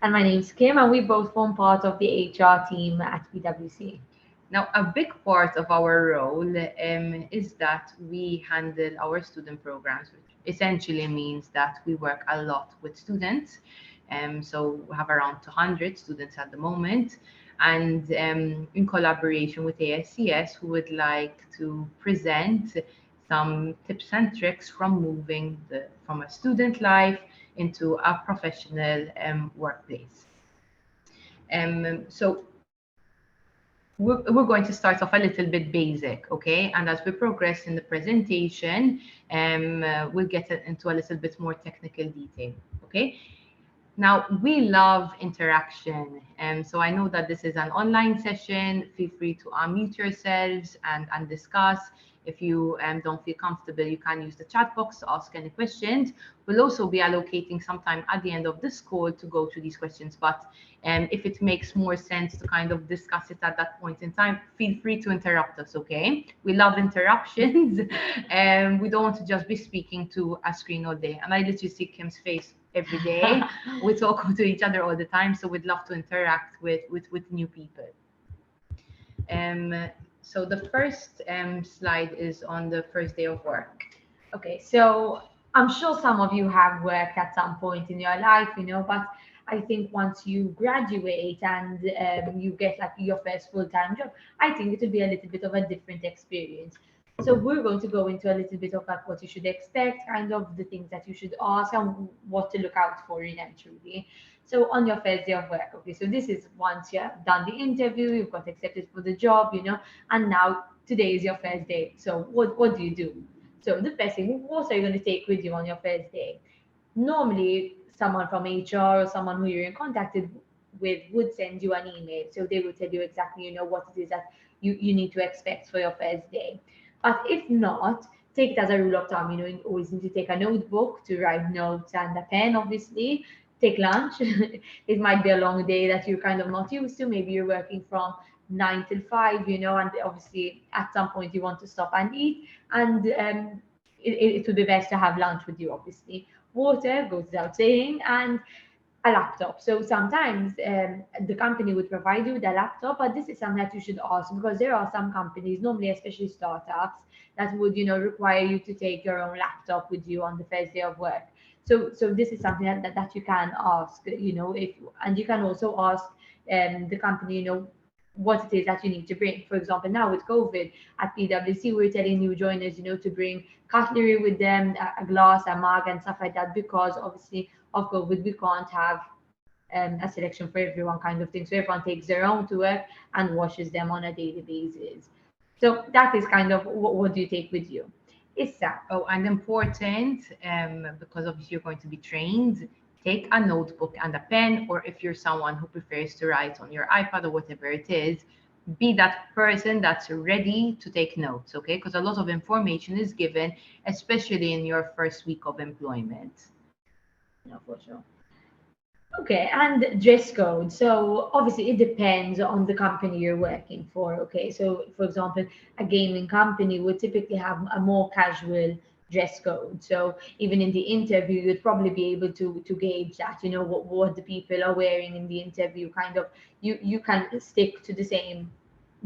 And my name's Kim, and we both form part of the HR team at PwC. Now, a big part of our role is that we handle our student programs, which essentially means that we work a lot with students. So we have around 200 students at the moment, and in collaboration with ASCS, who would like to present some tips and tricks from moving from a student life into a professional workplace. So we're going to start off a little bit basic, okay? And as we progress in the presentation, we'll get into a little bit more technical detail, okay? Now, we love interaction. So I know that this is an online session. Feel free to unmute yourselves and discuss. If you don't feel comfortable, you can use the chat box to ask any questions. We'll also be allocating some time at the end of this call to go through these questions. But if it makes more sense to kind of discuss it at that point in time, feel free to interrupt us, okay? We love interruptions. We don't want to just be speaking to a screen all day. And I literally see Kim's face every day. We talk to each other all the time, so we'd love to interact with new people. So the first slide is on the first day of work. Okay, so I'm sure some of you have worked at some point in your life, but I think once you graduate and you get like your first full-time job, I think it will be a little bit of a different experience. So we're going to go into a little bit of like what you should expect, kind of the things that you should ask and what to look out for eventually. So on your first day of work, okay, so this is once you have done the interview, you've got accepted for the job, and now today is your first day. So what do you do? So the first thing, what are you going to take with you on your first day? Normally, someone from HR or someone who you're in contact with would send you an email. So they will tell you exactly, what it is that you need to expect for your first day. But if not, take it as a rule of thumb. You always need to take a notebook to write notes and a pen, obviously. Take lunch. It might be a long day that you're kind of not used to. Maybe you're working from 9 till 5, and obviously at some point you want to stop and eat. And it would be best to have lunch with you, obviously. Water goes without saying, and a laptop. So sometimes the company would provide you with a laptop, but this is something that you should ask because there are some companies, normally especially startups, that would require you to take your own laptop with you on the first day of work. So this is something that you can ask, if and you can also ask the company, what it is that you need to bring. For example, now with COVID at PwC, we're telling new joiners, to bring cutlery with them, a glass, a mug, and stuff like that, because obviously of COVID, we can't have a selection for everyone kind of thing. So everyone takes their own to work and washes them on a daily basis. So that is kind of what do you take with you? It's that. Oh, and important, because obviously you're going to be trained, take a notebook and a pen, or if you're someone who prefers to write on your iPad or whatever it is, be that person that's ready to take notes, okay? Because a lot of information is given, especially in your first week of employment. No, for sure. Okay, and dress code. So obviously it depends on the company you're working for. Okay, so for example, a gaming company would typically have a more casual dress code. So even in the interview, you'd probably be able to gauge that. What the people are wearing in the interview. Kind of you can stick to the same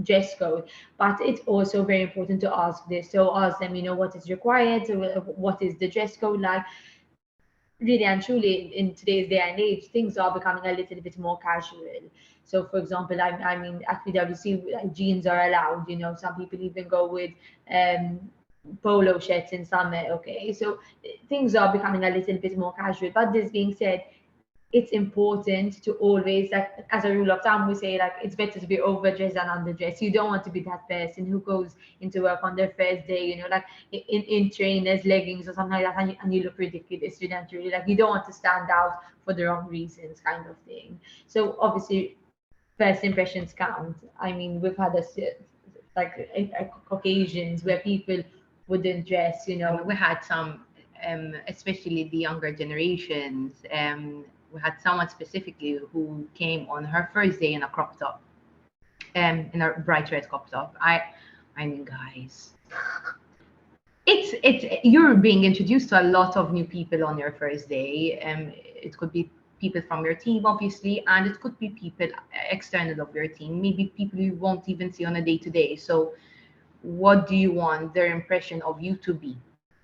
dress code, but it's also very important to ask this. So ask them, what is required. So what is the dress code like? Really and truly in today's day and age, things are becoming a little bit more casual. So, for example, I mean, at PwC, like, jeans are allowed. Some people even go with um, polo shirts in summer. Okay, so things are becoming a little bit more casual. But this being said, it's important to always, like, as a rule of thumb, we say like it's better to be overdressed than underdressed. You don't want to be that person who goes into work on their first day, like in trainers, leggings or something like that, and you look ridiculous. You don't really, like, you don't want to stand out for the wrong reasons, kind of thing. So obviously, first impressions count. I mean, we've had occasions where people wouldn't dress, We had some, especially the younger generations. We had someone specifically who came on her first day in a crop top, in a bright red crop top. I mean, guys, it's you're being introduced to a lot of new people on your first day. It could be people from your team, obviously, and it could be people external of your team, maybe people you won't even see on a day-to-day. So what do you want their impression of you to be?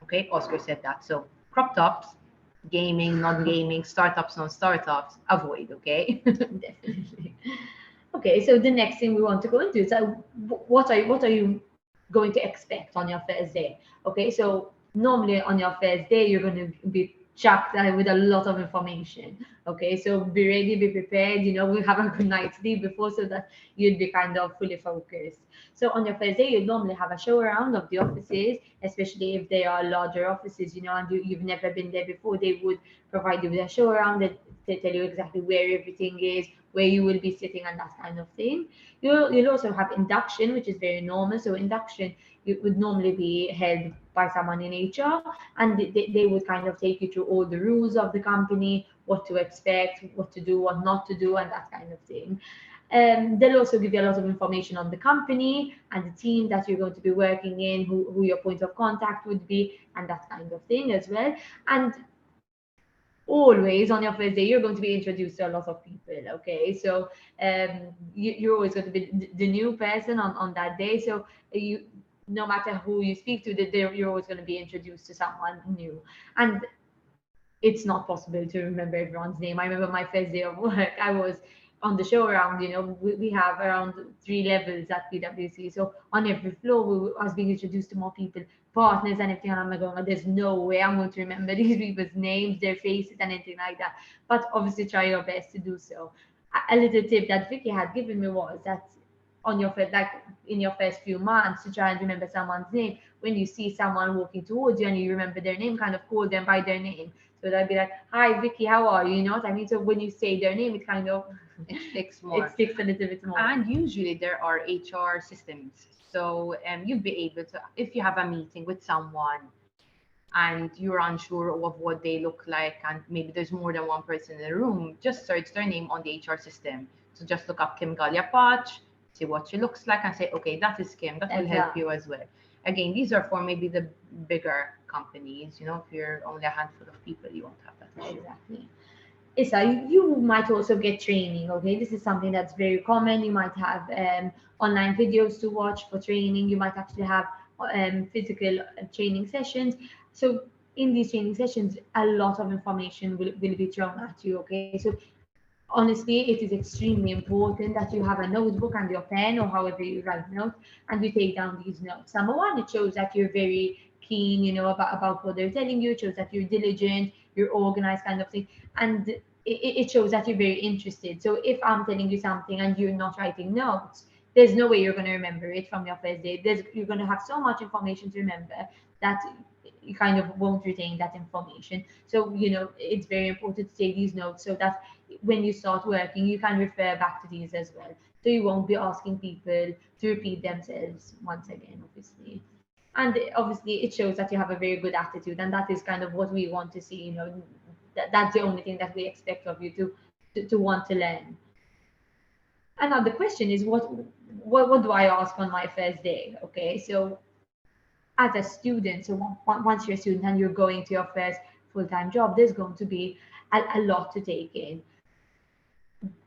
Okay, Oscar said that. So crop tops, gaming, non-gaming, startups, non-startups, avoid, okay? Definitely. Okay, so the next thing we want to go into is what are you going to expect on your first day? Okay, so normally on your first day you're going to be chucked with a lot of information. Okay, so be ready, be prepared. We have a good night's sleep before so that you'd be kind of fully focused. So on your first day, you normally have a show around of the offices, especially if they are larger offices, and you've never been there before. They would provide you with a show around that they tell you exactly where everything is, where you will be sitting, and that kind of thing. You'll also have induction, which is very normal. So induction it would normally be held by someone in HR, and they would kind of take you through all the rules of the company, what to expect, what to do, what not to do, and that kind of thing. They'll also give you a lot of information on the company and the team that you're going to be working in, who your point of contact would be, and that kind of thing as well. And always on your first day you're going to be introduced to a lot of people. Okay, so you're always going to be the new person on that day. So you, no matter who you speak to, you're always going to be introduced to someone new. And it's not possible to remember everyone's name. I remember my first day of work, I was on the show around, we have around 3 levels at PwC. So on every floor, I was being introduced to more people, partners and everything. And I'm like, going, there's no way I'm going to remember these people's names, their faces, and anything like that. But obviously, try your best to do so. A little tip that Vicky had given me was that on your first, like in your first few months, to try and remember someone's name. When you see someone walking towards you and you remember their name, kind of call them by their name. So they'll be like, "Hi, Vicky, how are you?" You know what I mean? So when you say their name, it kind of It sticks more. it sticks a little bit more. And usually there are HR systems. So you'll be able to, if you have a meeting with someone and you're unsure of what they look like, and maybe there's more than one person in the room, just search their name on the HR system. So just look up Kim Galia Patch, see what she looks like, and say, okay, that is Kim. That will help you as well. Again, these are for maybe the bigger companies. If you're only a handful of people, you won't have that issue. Exactly. Issa, you might also get training. Okay, this is something that's very common. You might have online videos to watch for training. You might actually have physical training sessions. So in these training sessions, a lot of information will be thrown at you. Okay, so honestly, it is extremely important that you have a notebook and your pen or however you write notes and you take down these notes. Number one, it shows that you're very keen, about what they're telling you. It shows that you're diligent, you're organized, kind of thing. And it shows that you're very interested. So if I'm telling you something and you're not writing notes, there's no way you're going to remember it from your first day. You're going to have so much information to remember that you kind of won't retain that information. So, it's very important to take these notes so that when you start working, you can refer back to these as well. So you won't be asking people to repeat themselves once again, obviously. And obviously, it shows that you have a very good attitude, and that is kind of what we want to see. That's the only thing that we expect of you to want to learn. And now the question is, what do I ask on my first day? Okay, so as a student, so once you're a student and you're going to your first full-time job, there's going to be a lot to take in.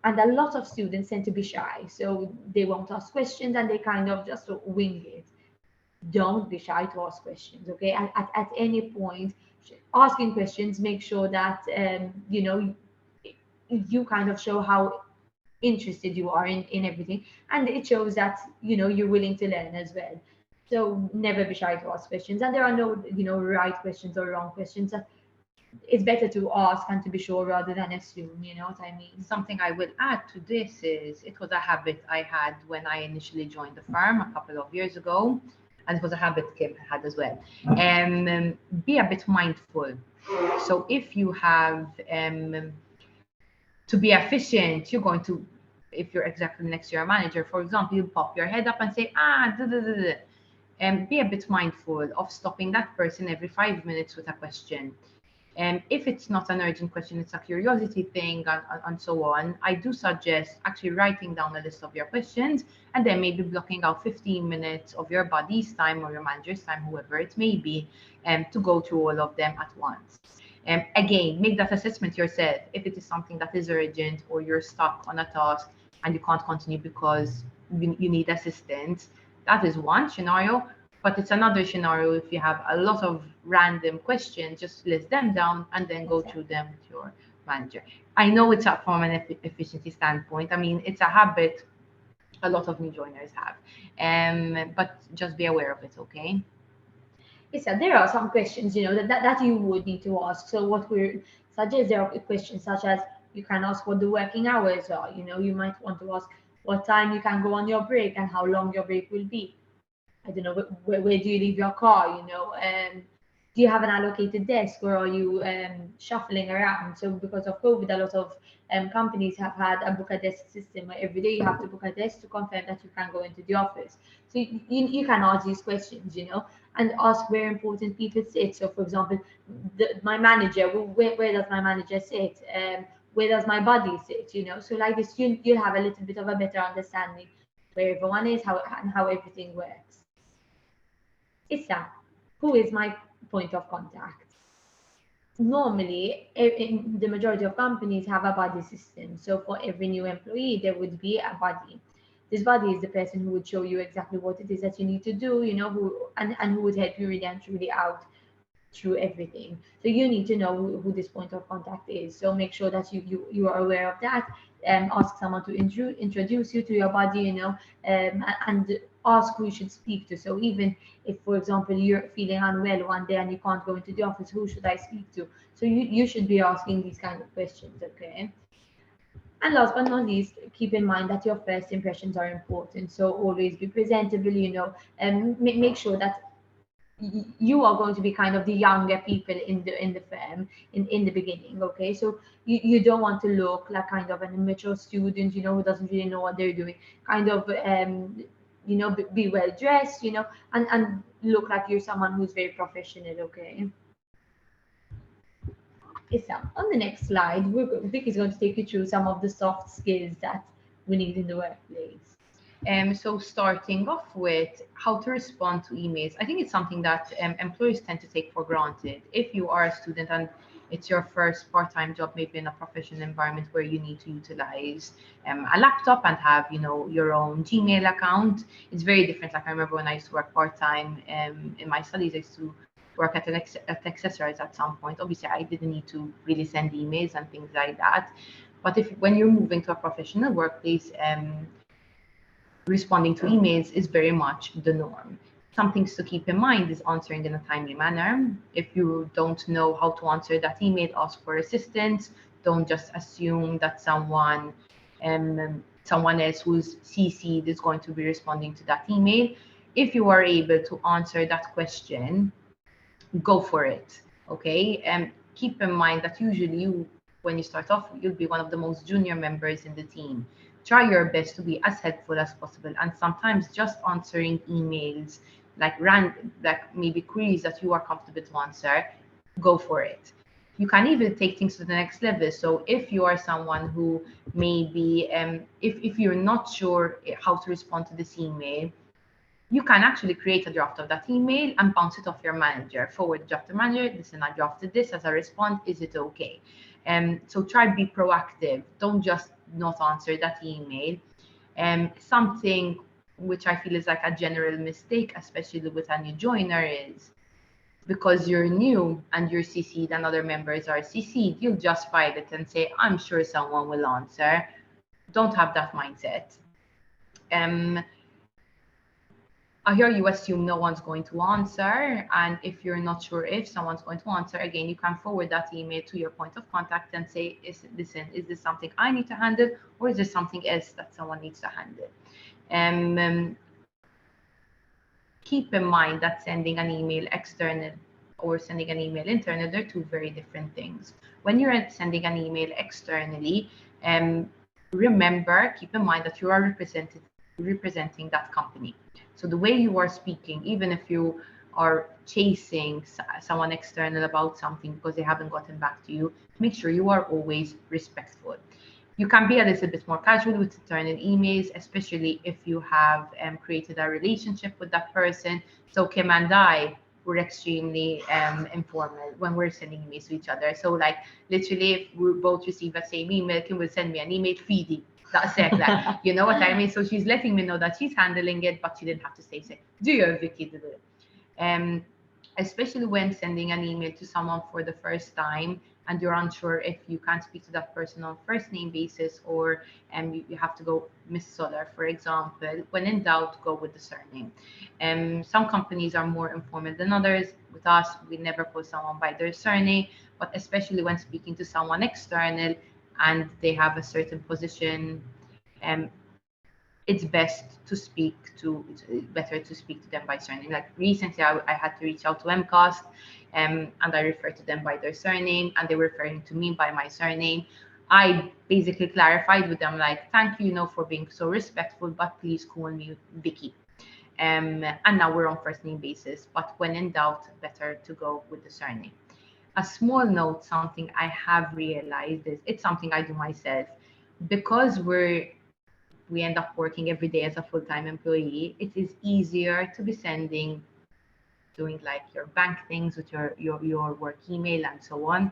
And a lot of students tend to be shy, so they won't ask questions and they kind of just wing it. Don't be shy to ask questions, okay? At any point, asking questions, make sure that you kind of show how interested you are in everything, and it shows that you're willing to learn as well. So never be shy to ask questions, and there are no right questions or wrong questions. It's better to ask and to be sure rather than assume, you know what I mean? Something I will add to this is it was a habit I had when I initially joined the firm a couple of years ago, and it was a habit Kim had as well. Be a bit mindful. So if you have to be efficient, you're going to, if you're exactly next to your manager, for example, you pop your head up and say, and be a bit mindful of stopping that person every 5 minutes with a question. And if it's not an urgent question, it's a curiosity thing, and so on, I do suggest actually writing down a list of your questions and then maybe blocking out 15 minutes of your body's time or your manager's time, whoever it may be, to go through all of them at once. Again, make that assessment yourself. If it is something that is urgent or you're stuck on a task and you can't continue because you need assistance, that is one scenario. But it's another scenario if you have a lot of random questions, just list them down and then go through them with your manager. I know it's up from an efficiency standpoint. I mean, it's a habit a lot of new joiners have, but just be aware of it, okay? Yes, sir. There are some questions, that you would need to ask. So what we suggest, there are questions such as you can ask what the working hours are. You might want to ask what time you can go on your break and how long your break will be. I don't know, where do you leave your car? Do you have an allocated desk or are you shuffling around? So because of COVID, a lot of companies have had a book a desk system where every day you have to book a desk to confirm that you can go into the office. So you can ask these questions, and ask where important people sit. So for example, my manager, where does my manager sit? Where does my body sit? So like this, you'll have a little bit of a better understanding where everyone is, how everything works. Issa, who is my point of contact? Normally, in the majority of companies have a buddy system. So for every new employee, there would be a buddy. This buddy is the person who would show you exactly what it is that you need to do, and who would help you really and truly out through everything. So you need to know who this point of contact is. So make sure that you are aware of that. Ask someone to introduce you to your body, and ask who you should speak to. So even if, for example, you're feeling unwell one day and you can't go into the office, who should I speak to? So you should be asking these kind of questions, okay? And last but not least, keep in mind that your first impressions are important. So always be presentable, and make sure that you are going to be kind of the younger people in the firm in the beginning, okay? So you don't want to look like kind of an immature student, who doesn't really know what they're doing. Kind of be well dressed, and look like you're someone who's very professional, okay? Issa, on the next slide, Vic is going to take you through some of the soft skills that we need in the workplace. So starting off with how to respond to emails, I think it's something that employers tend to take for granted. If you are a student and it's your first part-time job, maybe in a professional environment where you need to utilize a laptop and have, your own Gmail account, it's very different. Like I remember when I used to work part-time in my studies, I used to work at accessories at some point. Obviously, I didn't need to really send emails and things like that. But when you're moving to a professional workplace, responding to emails is very much the norm. Some things to keep in mind is answering in a timely manner. If you don't know how to answer that email, ask for assistance. Don't just assume that someone else who's CC'd is going to be responding to that email. If you are able to answer that question, go for it. Okay. And keep in mind that usually when you start off, you'll be one of the most junior members in the team. Try your best to be as helpful as possible, and sometimes just answering emails like maybe queries that you are comfortable to answer, go for it. You can even take things to the next level. So if you are someone who maybe if you're not sure how to respond to this email, you can actually create a draft of that email and bounce it off your manager. Forward the draft to manager. Listen, I drafted this as a response. Is it okay? So try to be proactive. Don't just not answer that email. Something which I feel is like a general mistake, especially with a new joiner, is because you're new and you're CC'd and other members are CC'd, you'll just file it and say, I'm sure someone will answer. Don't have that mindset. I hear you assume no one's going to answer, and if you're not sure if someone's going to answer, again, you can forward that email to your point of contact and say, listen, is this something I need to handle, or is this something else that someone needs to handle? Keep in mind that sending an email external or sending an email internal, they're two very different things. When you're sending an email externally, remember, keep in mind that you are representing that company. So the way you are speaking, even if you are chasing someone external about something because they haven't gotten back to you, make sure you are always respectful. You can be a little bit more casual with internal emails, especially if you have created a relationship with that person. So Kim and I, we're extremely informal when we're sending emails to each other. So like literally if we both receive the same email, Kim will send me an email, feedy. That's it. Like, you know what I mean? So she's letting me know that she's handling it, but she didn't have to say, do you, Vicky, do it? Um, Especially when sending an email to someone for the first time and you're unsure if you can't speak to that person on first name basis, or you have to go Miss Solar, for example. When in doubt, go with the surname. Some companies are more informal than others. With us, we never call someone by their surname, but especially when speaking to someone external and they have a certain position, um, it's best to speak to, it's better to speak to them by surname. Like recently, I had to reach out to MCAST, and I referred to them by their surname, and they were referring to me by my surname. I basically clarified with them, like, thank you, for being so respectful, but please call me Vicky. And now we're on first name basis, but when in doubt, better to go with the surname. A small note, something I have realized is it's something I do myself because we end up working every day as a full-time employee. It is easier to be doing like your bank things with your work email and so on,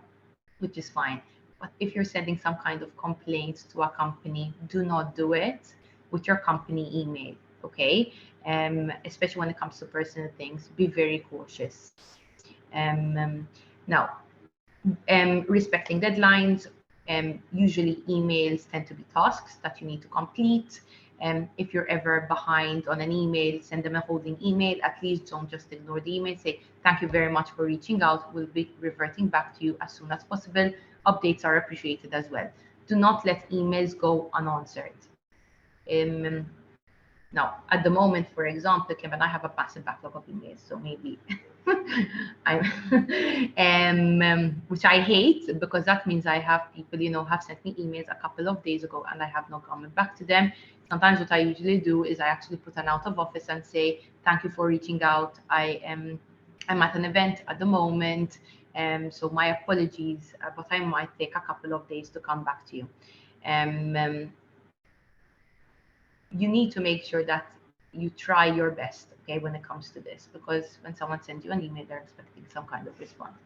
which is fine. But if you're sending some kind of complaints to a company, do not do it with your company email, okay? Especially when it comes to personal things, be very cautious. Now, respecting deadlines. Usually emails tend to be tasks that you need to complete. If you're ever behind on an email, send them a holding email. At least don't just ignore the email. Say, thank you very much for reaching out. We'll be reverting back to you as soon as possible. Updates are appreciated as well. Do not let emails go unanswered. Now, at the moment, for example, Kevin, I have a massive backlog of emails, so maybe I, which I hate because that means I have people, have sent me emails a couple of days ago and I have not coming back to them. Sometimes what I usually do is I actually put an out of office and say, thank you for reaching out. I'm at an event at the moment, so my apologies, but I might take a couple of days to come back to you. You need to make sure that you try your best, okay, when it comes to this, because when someone sends you an email, they're expecting some kind of response.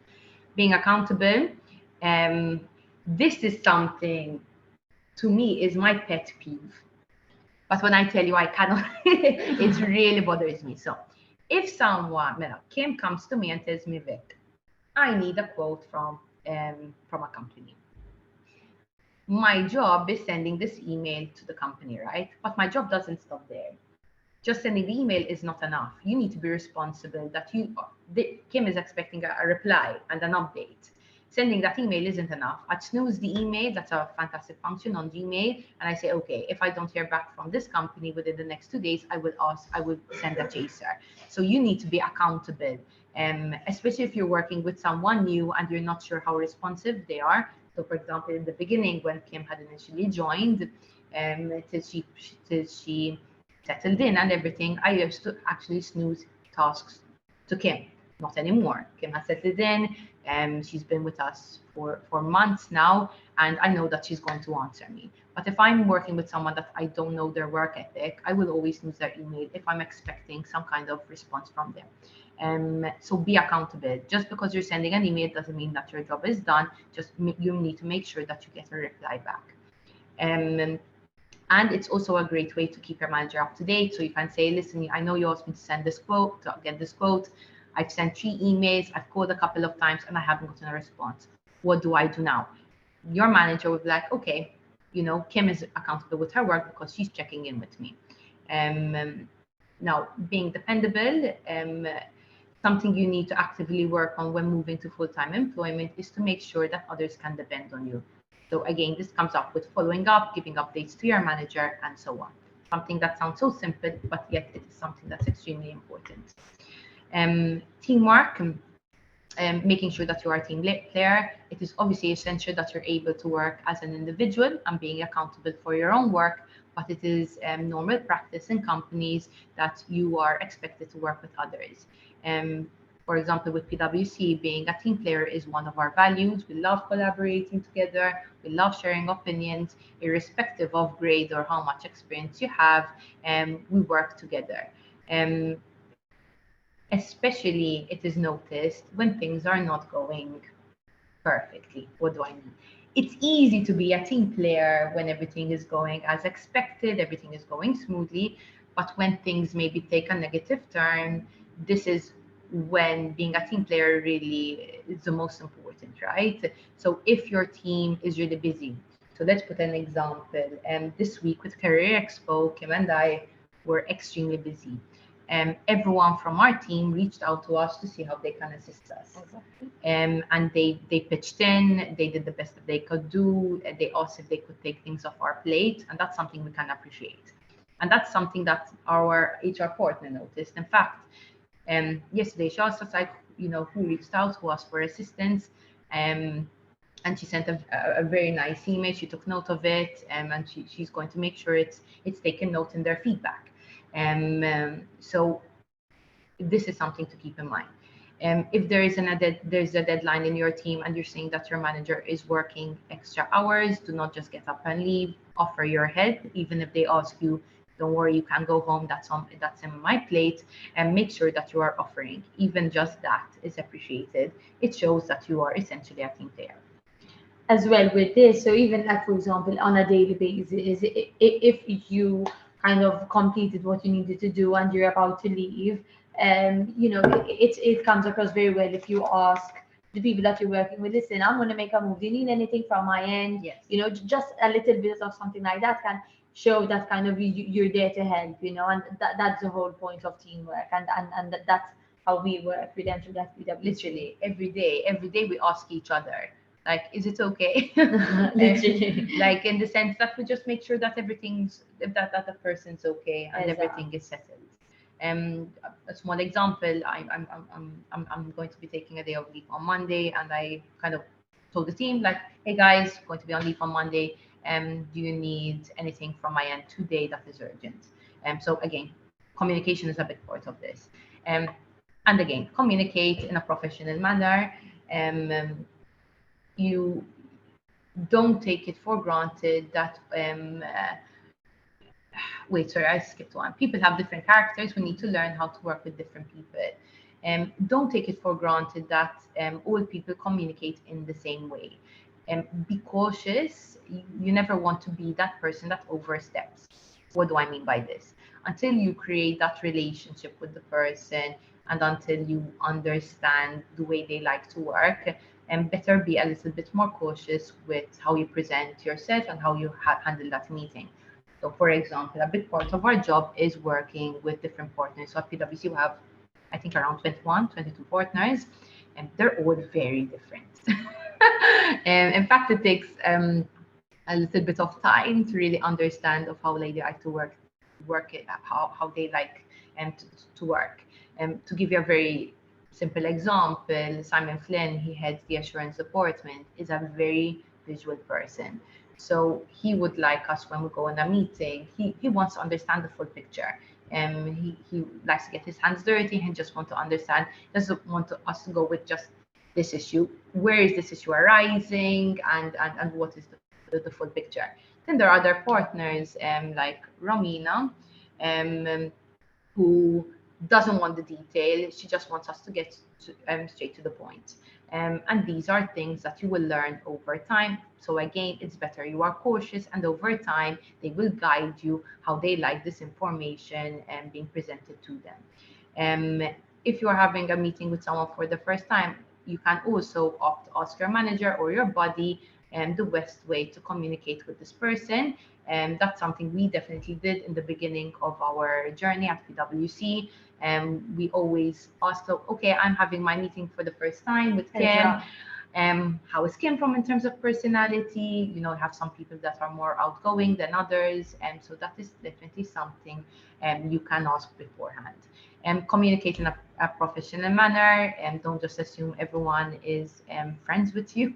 Being accountable, this is something to me is my pet peeve. But when I tell you I cannot, it really bothers me. So if someone, Kim comes to me and tells me, Vic, I need a quote from a company. My job is sending this email to the company, right? But my job doesn't stop there. Just sending the email is not enough. You need to be responsible that Kim is expecting a reply and an update. Sending that email isn't enough. I'd snooze the email. That's a fantastic function on Gmail. And I say, okay, if I don't hear back from this company within the next 2 days, I will send a chaser. So you need to be accountable, especially if you're working with someone new and you're not sure how responsive they are. So for example, in the beginning, when Kim had initially joined, till she settled in and everything, I used to actually snooze tasks to Kim. Not anymore. Kim has settled in, and she's been with us for months now, and I know that she's going to answer me. But if I'm working with someone that I don't know their work ethic, I will always snooze their email if I'm expecting some kind of response from them. So be accountable. Just because you're sending an email doesn't mean that your job is done. You need to make sure that you get a reply back. And it's also a great way to keep your manager up to date. So you can say, listen, I know you asked me to send this quote, to get this quote. I've sent 3 emails, I've called a couple of times and I haven't gotten a response. What do I do now? Your manager would be like, okay, Kim is accountable with her work because she's checking in with me. Now, being dependable, something you need to actively work on when moving to full-time employment is to make sure that others can depend on you. So again, this comes up with following up, giving updates to your manager, and so on. Something that sounds so simple, but yet it is something that's extremely important. Teamwork, making sure that you are a team player. It is obviously essential that you're able to work as an individual and being accountable for your own work, but it is normal practice in companies that you are expected to work with others. For example, with PwC, being a team player is one of our values. We love collaborating together. We love sharing opinions, irrespective of grade or how much experience you have. We work together. Especially it is noticed when things are not going perfectly. What do I mean? It's easy to be a team player when everything is going as expected, everything is going smoothly, but when things maybe take a negative turn, this is when being a team player really is the most important, right? So if your team is really busy, so let's put an example. This week with Career Expo, Kim and I were extremely busy. Everyone from our team reached out to us to see how they can assist us. Exactly. And they pitched in, they did the best that they could do, they asked if they could take things off our plate, and that's something we can appreciate. And that's something that our HR partner noticed. In fact, yesterday she asked us, like, who reached out, who asked for assistance, um, and she sent a very nice email. She took note of it, and she's going to make sure it's taken note in their feedback. So this is something to keep in mind. If there is there's a deadline in your team and you're saying that your manager is working extra hours, do not just get up and leave. Offer your help, even if they ask you, don't worry, you can go home. That's in my plate. And make sure that you are offering. Even just that is appreciated. It shows that you are essentially a team player. As well with this, so even like for example on a daily basis, if you kind of completed what you needed to do and you're about to leave, it comes across very well if you ask the people that you're working with, listen, I'm going to make a move, do you need anything from my end? Yes. Just a little bit of something like that can show that kind of you're there to help, and that's the whole point of teamwork, and that's how we work with them through that PwC. Literally every day we ask each other, like, is it okay? Literally. Like, in the sense that we just make sure that that the person's okay and Exactly. everything is settled. A small example, I'm going to be taking a day of leave on Monday, and I kind of told the team, like, hey guys, going to be on leave on Monday. Do you need anything from my end today that is urgent? So again, communication is a big part of this. And again, communicate in a professional manner. You don't take it for granted that wait, sorry, I skipped one. People have different characters. We need to learn how to work with different people. Don't take it for granted that all people communicate in the same way. Be cautious. You never want to be that person that oversteps. What do I mean by this? Until you create that relationship with the person and until you understand the way they like to work, and better be a little bit more cautious with how you present yourself and how you handle that meeting. So, for example, a big part of our job is working with different partners. So at PwC, we have, I think, around 21, 22 partners, and they're all very different. And in fact, it takes a little bit of time to really understand of how they like to work it, how they like to work. To give you a very simple example, Simon Flynn, he heads the assurance department, is a very visual person. So he would like us, when we go in a meeting, he wants to understand the full picture. He likes to get his hands dirty. He just wants to understand, doesn't want us to go with just this issue. Where is this issue arising, and what is the full picture? Then there are other partners, like Romina, who doesn't want the detail. She just wants us to get straight to the point. And these are things that you will learn over time. So again, it's better you are cautious, and over time, they will guide you how they like this information being presented to them. If you are having a meeting with someone for the first time, you can also opt ask your manager or your buddy the best way to communicate with this person. And that's something we definitely did in the beginning of our journey at PwC. And we always ask, so, okay, I'm having my meeting for the first time with Kim. How is Kim from in terms of personality? Have some people that are more outgoing than others. And so that is definitely something you can ask beforehand. And communicate in a professional manner, and don't just assume everyone is friends with you.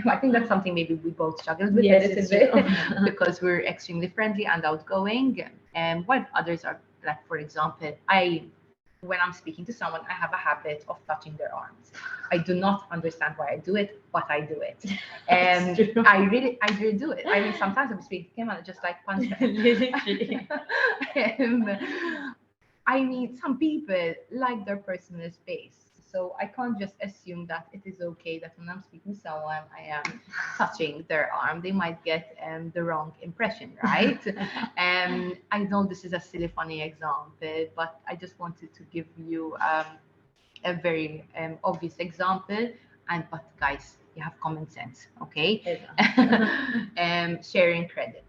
I think that's something maybe we both struggled with a little bit because we're extremely friendly and outgoing, and while others are, like, for example, when I'm speaking to someone, I have a habit of touching their arms. I do not understand why I do it, but I do it. And I really do it. I mean, sometimes I'm speaking to Kim and I just like punch them. I mean, some people like their personal space. So I can't just assume that it is okay that when I'm speaking to someone, I am touching their arm. They might get the wrong impression, right? I know this is a silly, funny example, but I just wanted to give you a very obvious example. And but guys, you have common sense, okay? Sharing credit.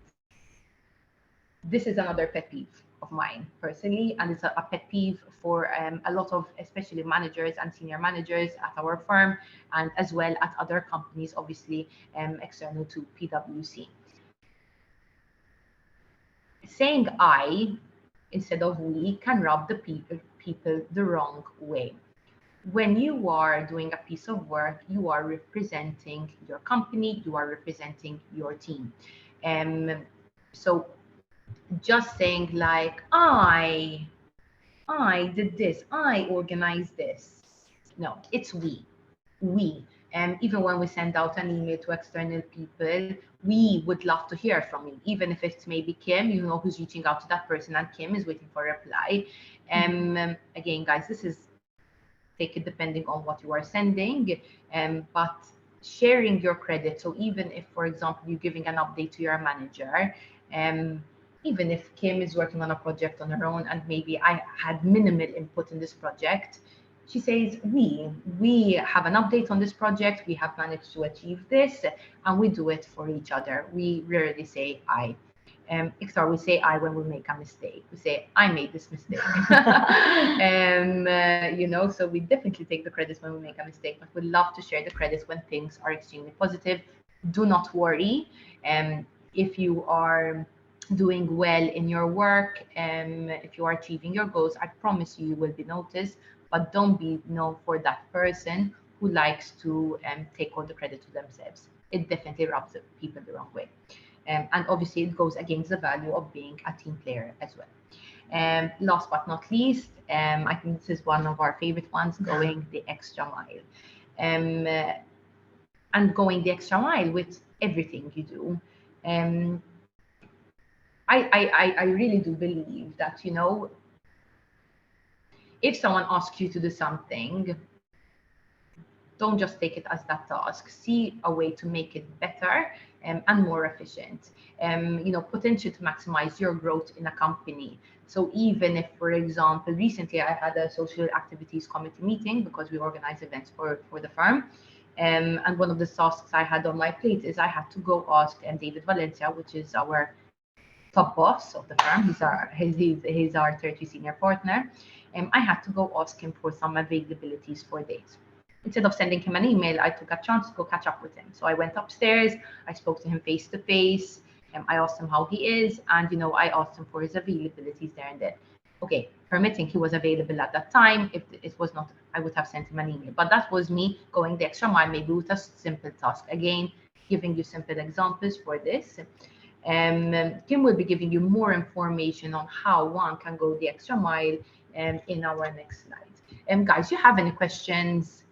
This is another pet peeve of mine personally, and it's a pet peeve for a lot of especially managers and senior managers at our firm, and as well at other companies, obviously external to PwC. Saying I instead of we can rub the people the wrong way. When you are doing a piece of work, you are representing your company, you are representing your team. So just saying like I did this, I organized this. No, it's we. We. Even when we send out an email to external people, we would love to hear from you, even if it's maybe Kim, you know, who's reaching out to that person and Kim is waiting for a reply. Again, guys, this is take it depending on what you are sending, but sharing your credit. So even if, for example, you're giving an update to your manager, even if Kim is working on a project on her own and maybe I had minimal input in this project, she says, we have an update on this project, we have managed to achieve this, and we do it for each other. We rarely say I. Sorry, we say I when we make a mistake. We say I made this mistake. You know, so we definitely take the credits when we make a mistake, but we love to share the credits when things are extremely positive. Do not worry. If you are doing well in your work, if you are achieving your goals, I promise you will be noticed, but don't be known for that person who likes to take all the credit to themselves. It definitely rubs the people the wrong way. And obviously, it goes against the value of being a team player as well. Last but not least, I think this is one of our favorite ones, going the extra mile. And going the extra mile with everything you do. Um, I really do believe that, you know, if someone asks you to do something, don't just take it as that task. See a way to make it better and more efficient. You know, potential to maximize your growth in a company. So even if, for example, recently I had a social activities committee meeting because we organize events for the firm. And one of the tasks I had on my plate is I had to go ask David Valencia, which is our top boss of the firm. He's our 30 senior partner. I had to go ask him for some availabilities for dates. Instead of sending him an email, I took a chance to go catch up with him. So I went upstairs, I spoke to him face to face, I asked him how he is, and you know, I asked him for his availabilities there and then. Okay, permitting he was available at that time. If it was not, I would have sent him an email. But that was me going the extra mile, maybe with a simple task. Again, giving you simple examples for this. Kim will be giving you more information on how one can go the extra mile in our next slide. Guys, you have any questions?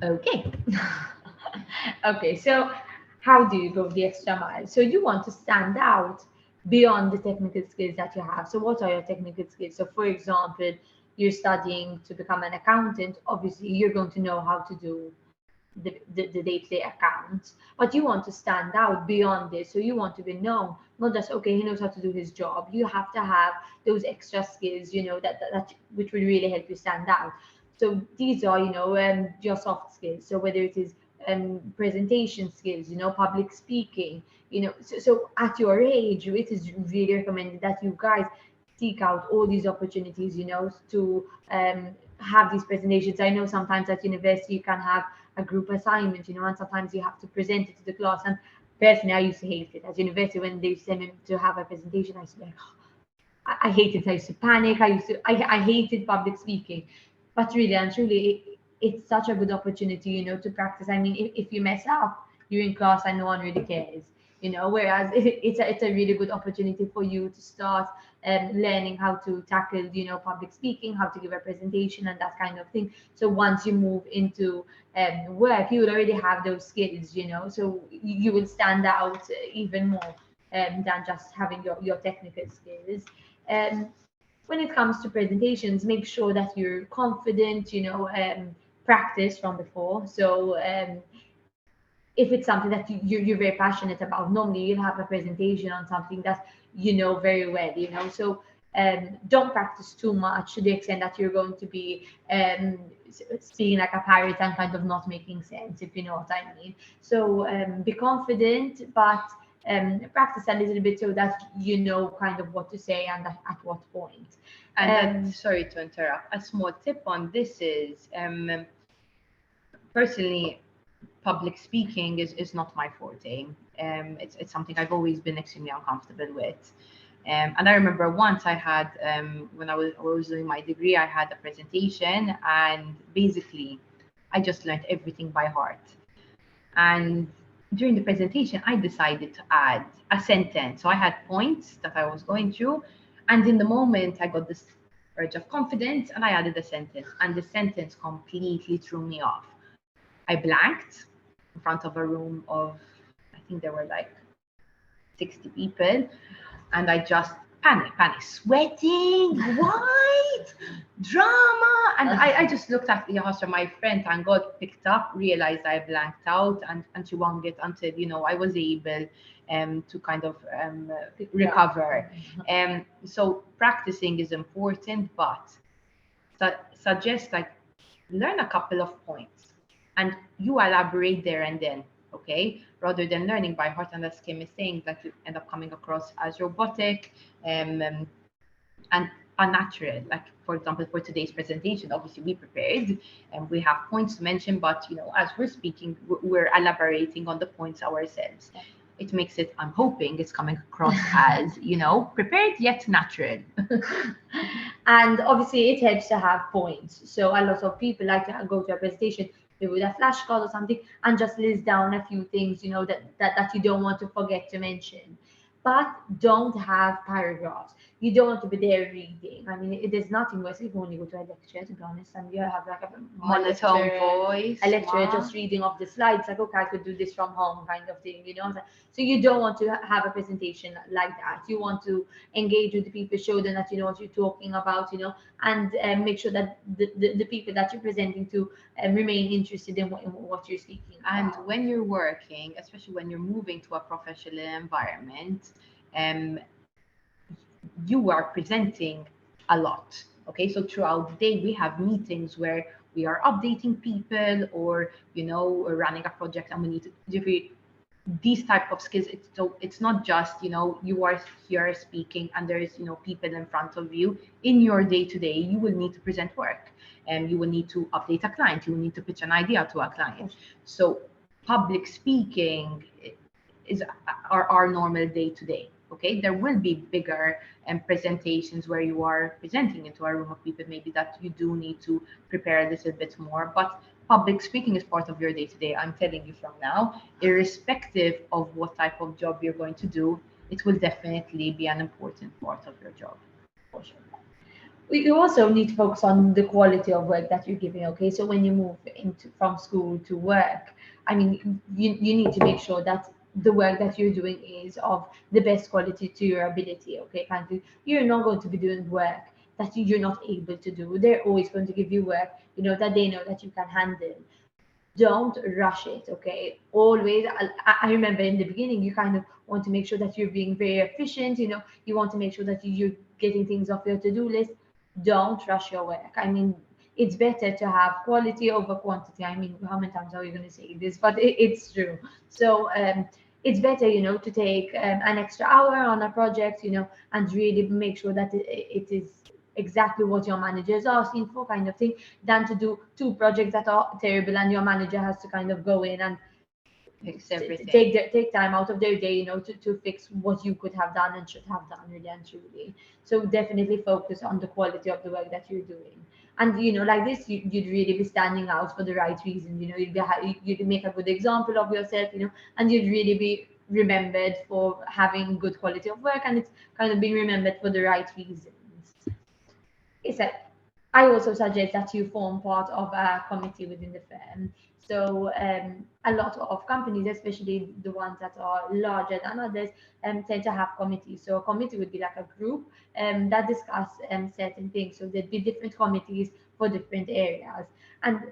Okay. Okay, so how do you go the extra mile? So you want to stand out beyond the technical skills that you have. So what are your technical skills? So for example, you're studying to become an accountant. Obviously, you're going to know how to do the day-to-day accounts, but you want to stand out beyond this. So you want to be known, not just, okay, he knows how to do his job. You have to have those extra skills, you know, that which will really help you stand out. So these are, you know, your soft skills. So whether it is presentation skills, you know, public speaking, you know, so at your age, it is really recommended that you guys seek out all these opportunities, you know, to have these presentations. I know sometimes at university you can have a group assignment, you know, and sometimes you have to present it to the class. And personally, I used to hate it at university when they sent me to have a presentation. I used to be like, oh, I hated it. I used to panic. I hated public speaking. But really and truly, it's such a good opportunity, you know, to practice. I mean, if you mess up, you're in class and no one really cares, you know. Whereas it's a really good opportunity for you to start learning how to tackle, you know, public speaking, how to give a presentation, and that kind of thing. So once you move into work, you will already have those skills, you know. So you will stand out even more than just having your technical skills. Um, when it comes to presentations, make sure that you're confident, practice from before. So if it's something that you're very passionate about, normally you'll have a presentation on something that you know very well, So don't practice too much to the extent that you're going to be speaking like a parrot and kind of not making sense, if you know what I mean. So be confident, but practice a little bit so that you know kind of what to say and at what point. And that, sorry to interrupt, a small tip on this is personally, public speaking is not my forte. It's something I've always been extremely uncomfortable with. And I remember once I had, when I was doing my degree, I had a presentation, and basically I just learned everything by heart. And during the presentation, I decided to add a sentence. So I had points that I was going through, and in the moment, I got this urge of confidence, and I added a sentence, and the sentence completely threw me off. I blanked in front of a room of, I think there were like 60 people, and I just panic, sweating, white, drama. And I just looked at the house, my friend, and God picked up, realized I blanked out, and she won it until, I was able to kind of recover. So practicing is important, but suggest like learn a couple of points and you elaborate there and then, okay, rather than learning by heart. And as Kim is saying, that you end up coming across as robotic and unnatural. Like, for example, for today's presentation, obviously we prepared and we have points to mention, but as we're speaking, we're elaborating on the points ourselves. It makes it, I'm hoping it's coming across as, prepared yet natural. And obviously it helps to have points. So a lot of people like to go to a presentation with a flashcard or something and just list down a few things, that you don't want to forget to mention. But don't have paragraphs. You don't want to be there reading. I mean, there's nothing worse if you only go to a lecture, to be honest, and you have like a monotone voice. A lecturer just reading off the slides, like, okay, I could do this from home kind of thing, So you don't want to have a presentation like that. You want to engage with the people, show them that you know what you're talking about, and make sure that the people that you're presenting to remain interested in what you're speaking about. And when you're working, especially when you're moving to a professional environment, you are presenting a lot. Okay, so throughout the day, we have meetings where we are updating people, or we're running a project and we need to do these type of skills. It's not just you are here speaking and there's people in front of you. In your day-to-day, you will need to present work, and you will need to update a client, you will need to pitch an idea to a client. So public speaking is our normal day-to-day. Okay, there will be bigger presentations where you are presenting into a room of people, maybe that you do need to prepare a little bit more, but public speaking is part of your day-to-day. I'm telling you from now, irrespective of what type of job you're going to do, it will definitely be an important part of your job. For sure. You also need to focus on the quality of work that you're giving. Okay, so when you move from school to work, I mean, you need to make sure that the work that you're doing is of the best quality to your ability. Okay, kind of, you're not going to be doing work that you're not able to do. They're always going to give you work, that they know that you can handle. Don't rush it. Okay, always. I remember in the beginning, you kind of want to make sure that you're being very efficient. You want to make sure that you're getting things off your to-do list. Don't rush your work. I mean, it's better to have quality over quantity. I mean, how many times are you going to say this? But it's true. So it's better, to take an extra hour on a project, and really make sure that it is exactly what your manager is asking for, kind of thing, than to do two projects that are terrible and your manager has to kind of go in and fix everything. Take time out of their day, to fix what you could have done and should have done, really and truly. So definitely focus on the quality of the work that you're doing. And like this, you'd really be standing out for the right reason. You'd make a good example of yourself, and you'd really be remembered for having good quality of work, and it's kind of being remembered for the right reasons. So I also suggest that you form part of a committee within the firm. So a lot of companies, especially the ones that are larger than others, tend to have committees. So a committee would be like a group that discuss certain things. So there'd be different committees for different areas. And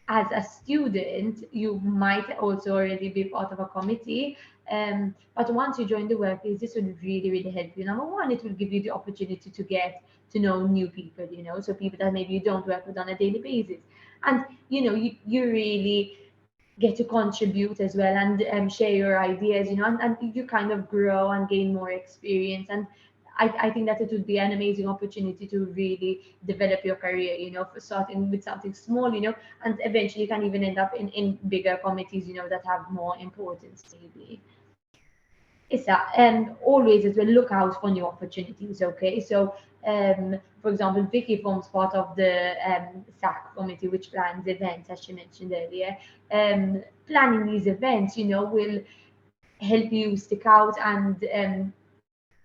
as a student, you might also already be part of a committee. But once you join the workplace, this will really, really help you. Number one, it will give you the opportunity to get to know new people, so people that maybe you don't work with on a daily basis. And, you really get to contribute as well and share your ideas, and you kind of grow and gain more experience. And I think that it would be an amazing opportunity to really develop your career, for starting with something small, and eventually you can even end up in bigger committees, that have more importance maybe. It's that, and always as well look out for new opportunities. Okay, so for example, Vicky forms part of the SAC committee, which plans events, as she mentioned earlier. Planning these events, will help you stick out, and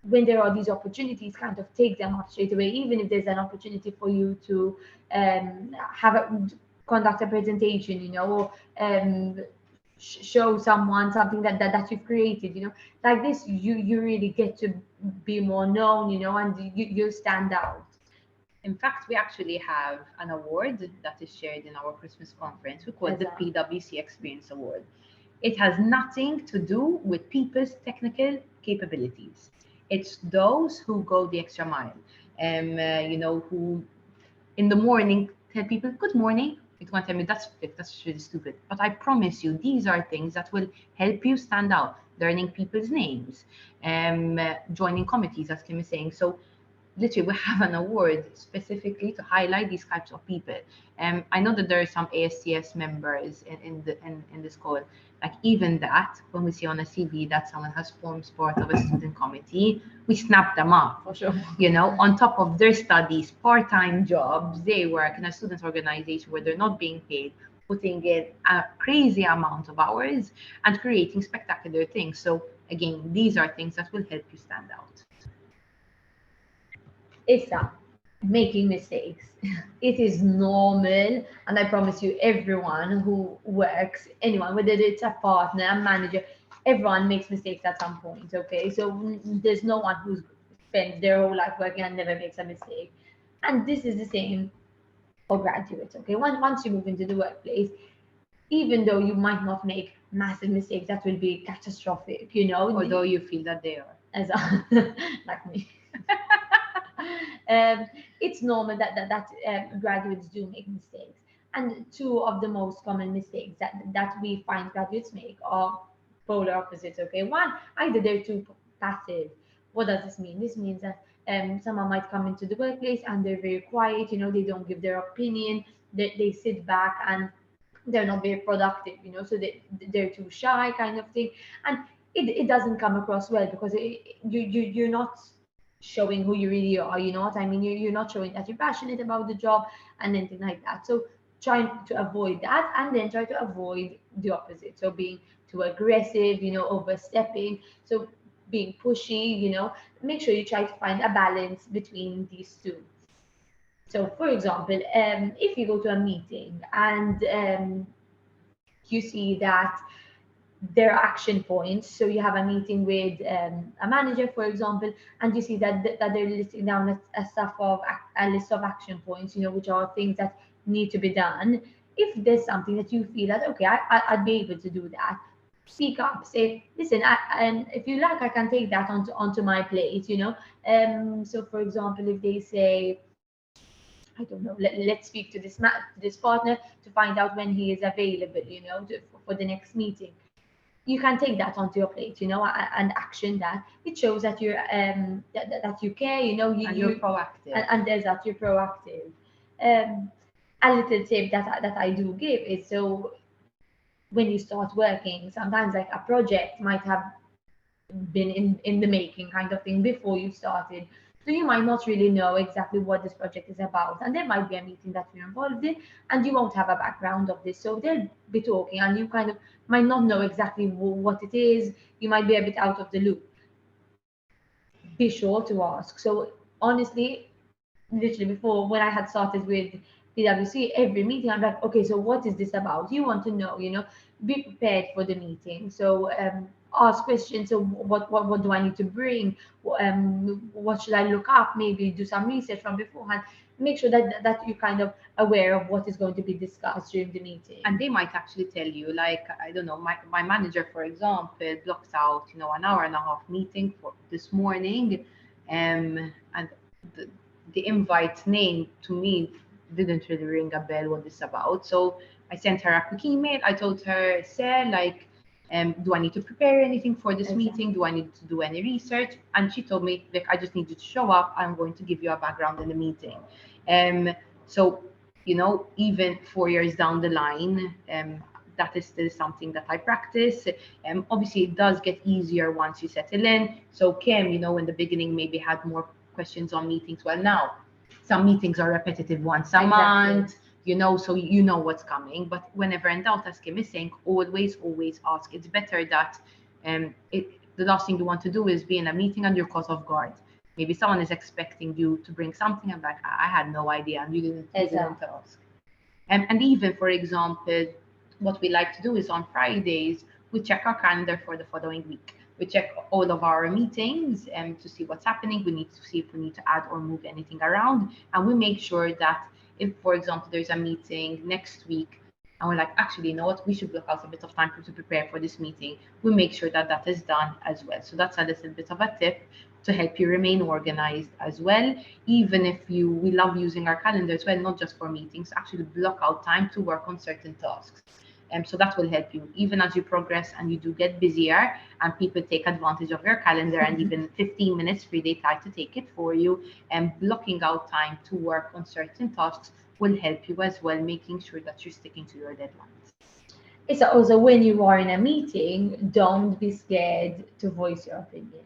when there are these opportunities, kind of take them up straight away. Even if there's an opportunity for you to conduct a presentation, or show someone something that you've created, like this, you really get to be more known, and you stand out. In fact, we actually have an award that is shared in our Christmas conference. We call it the Exactly. PwC Experience Award. It has nothing to do with people's technical capabilities. It's those who go the extra mile, who in the morning tell people good morning. It's going to tell me that's really stupid. But I promise you, these are things that will help you stand out. Learning people's names, joining committees, as Kim is saying. So literally, we have an award specifically to highlight these types of people. I know that there are some ASCS members in this call. Like even that, when we see on a CV that someone has formed part of a student committee, we snap them up. For sure. On top of their studies, part-time jobs, they work in a student organization where they're not being paid, putting in a crazy amount of hours and creating spectacular things. So again, these are things that will help you stand out. It's that making mistakes. It is normal, and I promise you, everyone who works, anyone, whether it's a partner, a manager, everyone makes mistakes at some point. Okay, so there's no one who spends their whole life working and never makes a mistake. And this is the same for graduates. Okay, once you move into the workplace, even though you might not make massive mistakes that will be catastrophic, Although you feel that they are. as like me. It's normal that graduates do make mistakes. And two of the most common mistakes that we find graduates make are polar opposites. Okay, one, either they're too passive. What does this mean? This means that someone might come into the workplace and they're very quiet. They don't give their opinion. They sit back and they're not very productive. So they're too shy, kind of thing. And it doesn't come across well because you're not showing who you really are. You know what I mean? You're not showing that you're passionate about the job and anything like that. So trying to avoid that, and then try to avoid the opposite. So being too aggressive, overstepping. So being pushy, make sure you try to find a balance between these two. So, for example, if you go to a meeting and you see that there are action points. So you have a meeting with a manager, for example, and you see that they're listing down a stuff of a list of action points, which are things that need to be done. If there's something that you feel that okay, I'd be able to do that, speak up, say, listen, if you like, I can take that onto my plate. So for example, if they say, I don't know, let's speak to this partner to find out when he is available, for the next meeting, you can take that onto your plate, and action that. It shows that that you care, And you're proactive. and there's that you're proactive. Um, a little tip that I do give is, so when you start working, sometimes like a project might have been in the making, kind of thing, before you started. So you might not really know exactly what this project is about, and there might be a meeting that you're involved in, and you won't have a background of this. So they'll be talking, and you kind of might not know exactly what it is. You might be a bit out of the loop. Be sure to ask. So honestly, literally before, when I had started with PwC, every meeting, I'm like, okay, so what is this about? You want to know, be prepared for the meeting. So ask questions. So what do I need to bring? What should I look up? Maybe do some research from beforehand. Make sure that you're kind of aware of what is going to be discussed during the meeting. And they might actually tell you, like, I don't know, my manager, for example, blocks out, an hour and a half meeting for this morning. And the, the invite name to me didn't really ring a bell what this about. So I sent her a quick email. I told her, Sarah, like, do I need to prepare anything for this meeting? Do I need to do any research? And she told me, like, I just need you to show up. I'm going to give you a background in the meeting. So even 4 years down the line, that is still something that I practice. Obviously, it does get easier once you settle in. So Kim, in the beginning, maybe had more questions on meetings. Well, now some meetings are repetitive once a month, so you know what's coming. But whenever in doubt, as Kim is saying, always ask. It's better that the last thing you want to do is be in a meeting and you're caught off guard. Maybe someone is expecting you to bring something and like, I had no idea, and you didn't ask. And even, for example, what we like to do is on Fridays, we check our calendar for the following week. We check all of our meetings to see what's happening. We need to see if we need to add or move anything around. And we make sure that if, for example, there's a meeting next week, and we're like, actually, you know what, we should block out a bit of time to prepare for this meeting, we make sure that that is done as well. So that's a little bit of a tip to help you remain organized as well. Even if we love using our calendar as well, not just for meetings, actually block out time to work on certain tasks. So that will help you even as you progress and you do get busier and people take advantage of your calendar and even 15 minutes free, they try to take it for you. And blocking out time to work on certain tasks will help you as well, making sure that you're sticking to your deadlines. It's also when you are in a meeting, don't be scared to voice your opinion.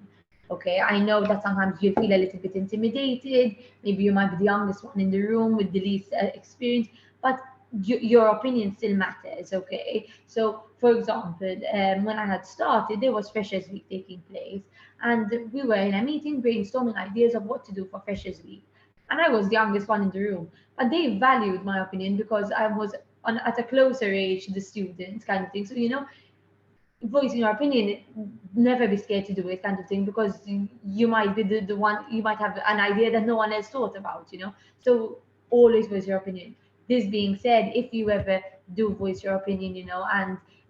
Okay, I know that sometimes you feel a little bit intimidated. Maybe you might be the youngest one in the room with the least experience, but your opinion still matters. Okay, so for example, when I had started, there was Freshers Week taking place, and we were in a meeting brainstorming ideas of what to do for Freshers Week. And I was the youngest one in the room, but they valued my opinion because I was at a closer age to the students, kind of thing. So voicing your opinion, never be scared to do it, kind of thing, because you might be the one, you might have an idea that no one else thought about. So always voice your opinion. This being said, if you ever do voice your opinion,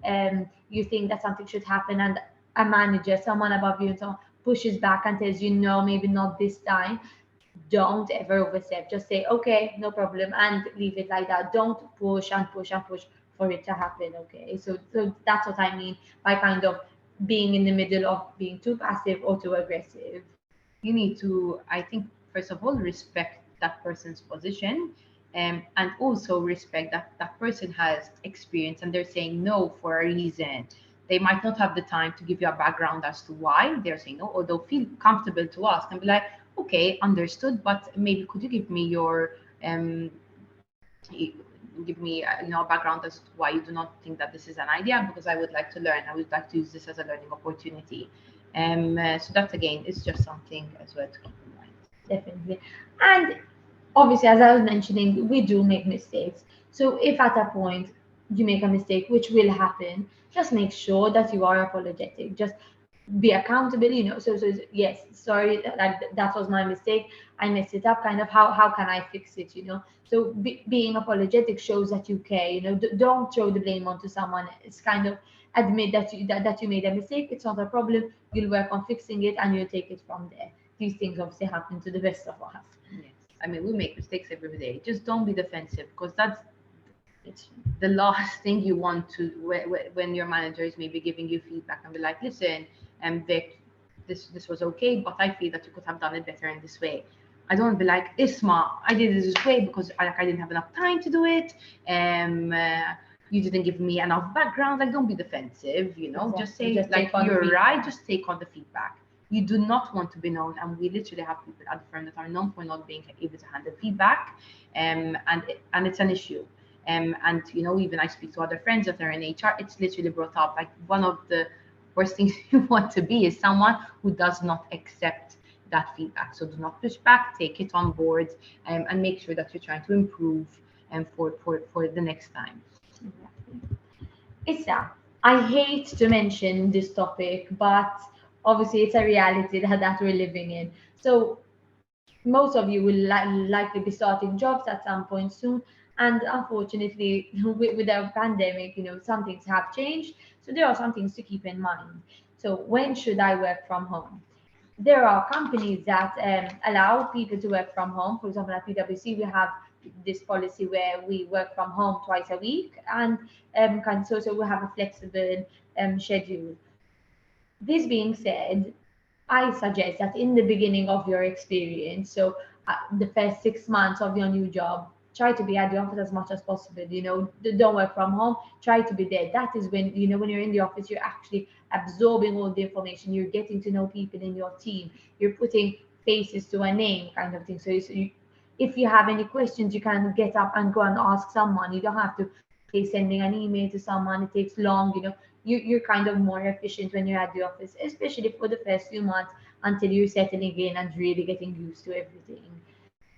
and you think that something should happen, and a manager, someone above you and someone pushes back and tells you no, maybe not this time, don't ever overstep. Just say okay, no problem, and leave it like that. Don't push and push and push for it to happen. Okay, so that's what I mean by kind of being in the middle of being too passive or too aggressive. You need to, I think, first of all, respect that person's position, and also respect that that person has experience and they're saying no for a reason. They might not have the time to give you a background as to why they're saying no, or they'll feel comfortable to ask and be like, okay, understood, but maybe could you give me your give me a background as to why you do not think that this is an idea, because I would like to learn, I would like to use this as a learning opportunity. So that again is just something as well to keep in mind. Definitely. And obviously, as I was mentioning, we do make mistakes. So if at a point you make a mistake, which will happen, just make sure that you are apologetic. Just be accountable, so yes, sorry, that was my mistake, I messed it up, kind of, how can I fix it. So being apologetic shows that you care. Don't throw the blame onto someone. It's kind of admit that you made a mistake. It's not a problem. You'll work on fixing it and you'll take it from there. These things obviously happen to the best of us. Yes. I mean, we make mistakes every day. Just don't be defensive, because that's the last thing you want to when your manager is maybe giving you feedback and be like, listen, Vic, this was okay, but I feel that you could have done it better in this way. I don't want to be like, Isma, I did it this way because I didn't have enough time to do it. You didn't give me enough background. Like, don't be defensive, Exactly. Just say, Just like, take on the you're right, feedback. just take on the feedback. You do not want to be known, and we literally have people at the firm that are known for not being able to handle feedback, and it's an issue. And even I speak to other friends that are in HR, it's literally brought up, like, one of the worst things you want to be is someone who does not accept that feedback. So do not push back, take it on board, and make sure that you're trying to improve for the next time. Exactly. Issa, I hate to mention this topic, but obviously it's a reality that we're living in. So most of you will likely be starting jobs at some point soon. And unfortunately, with the pandemic, some things have changed. So there are some things to keep in mind. So when should I work from home? There are companies that allow people to work from home. For example, at PwC, we have this policy where we work from home twice a week, and so we have a flexible schedule. This being said, I suggest that in the beginning of your experience, so the first 6 months of your new job, try to be at the office as much as possible. Don't work from home. Try to be there. That is when when you're in the office, you're actually absorbing all the information. You're getting to know people in your team. You're putting faces to a name, kind of thing. So if you have any questions, you can get up and go and ask someone. You don't have to say sending an email to someone. It takes long. You're kind of more efficient when you're at the office, especially for the first few months until you're settling in and really getting used to everything.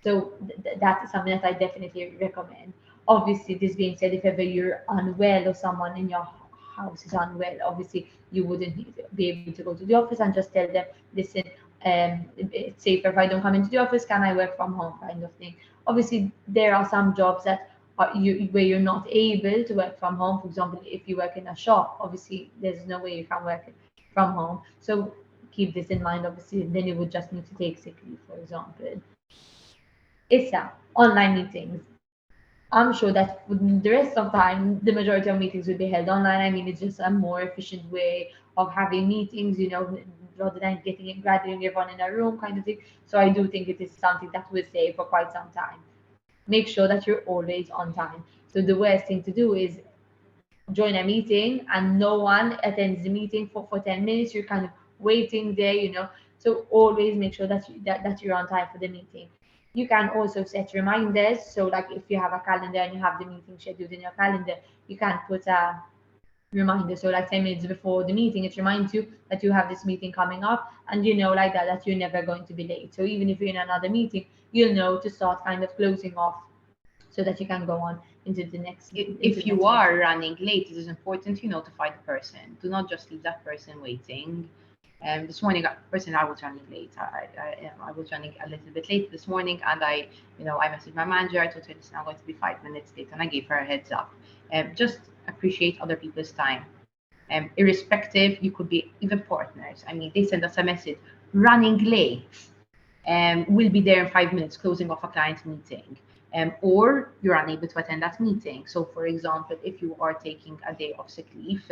So that is something that I definitely recommend. Obviously, this being said, if ever you're unwell or someone in your house is unwell, obviously you wouldn't be able to go to the office and just tell them, listen, it's safer if I don't come into the office. Can I work from home, kind of thing. Obviously, there are some jobs that where you're not able to work from home. For example, if you work in a shop, obviously there's no way you can work from home. So keep this in mind. Obviously, then you would just need to take sick leave, for example. ISA, online meetings. I'm sure that for the rest of time, the majority of meetings will be held online. I mean, it's just a more efficient way of having meetings, rather than gathering everyone in a room, kind of thing. So I do think it is something that will stay for quite some time. Make sure that you're always on time. So the worst thing to do is join a meeting and no one attends the meeting for 10 minutes. You're kind of waiting there. So always make sure that you're on time for the meeting. You can also set reminders. So like if you have a calendar and you have the meeting scheduled in your calendar, you can put a reminder. So like 10 minutes before the meeting, it reminds you that you have this meeting coming up, and like that you're never going to be late. So even if you're in another meeting, you'll know to start kind of closing off so that you can go on into the next If you are running late, it is important to notify the person. Do not just leave that person waiting. This morning, personally, I was running late. I was running a little bit late this morning, and I messaged my manager. I told her it's now going to be 5 minutes late, and I gave her a heads up. Just appreciate other people's time. Irrespective, you could be even partners. I mean, they send us a message, running late. We'll be there in 5 minutes, closing off a client meeting. Or you're unable to attend that meeting. So, for example, if you are taking a day of sick leave,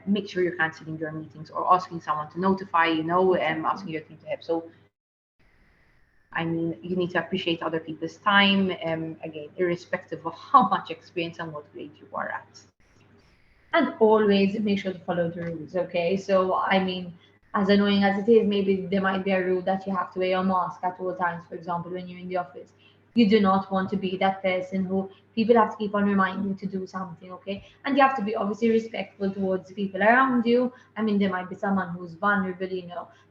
make sure you're canceling your meetings or asking someone to notify, asking your team to help. So, I mean, you need to appreciate other people's time, again, irrespective of how much experience and what grade you are at. And always make sure to follow the rules, okay? So, I mean, as annoying as it is, maybe there might be a rule that you have to wear your mask at all times, for example, when you're in the office. You do not want to be that person who people have to keep on reminding to do something, okay? And you have to be obviously respectful towards the people around you. I mean, there might be someone who's vulnerable,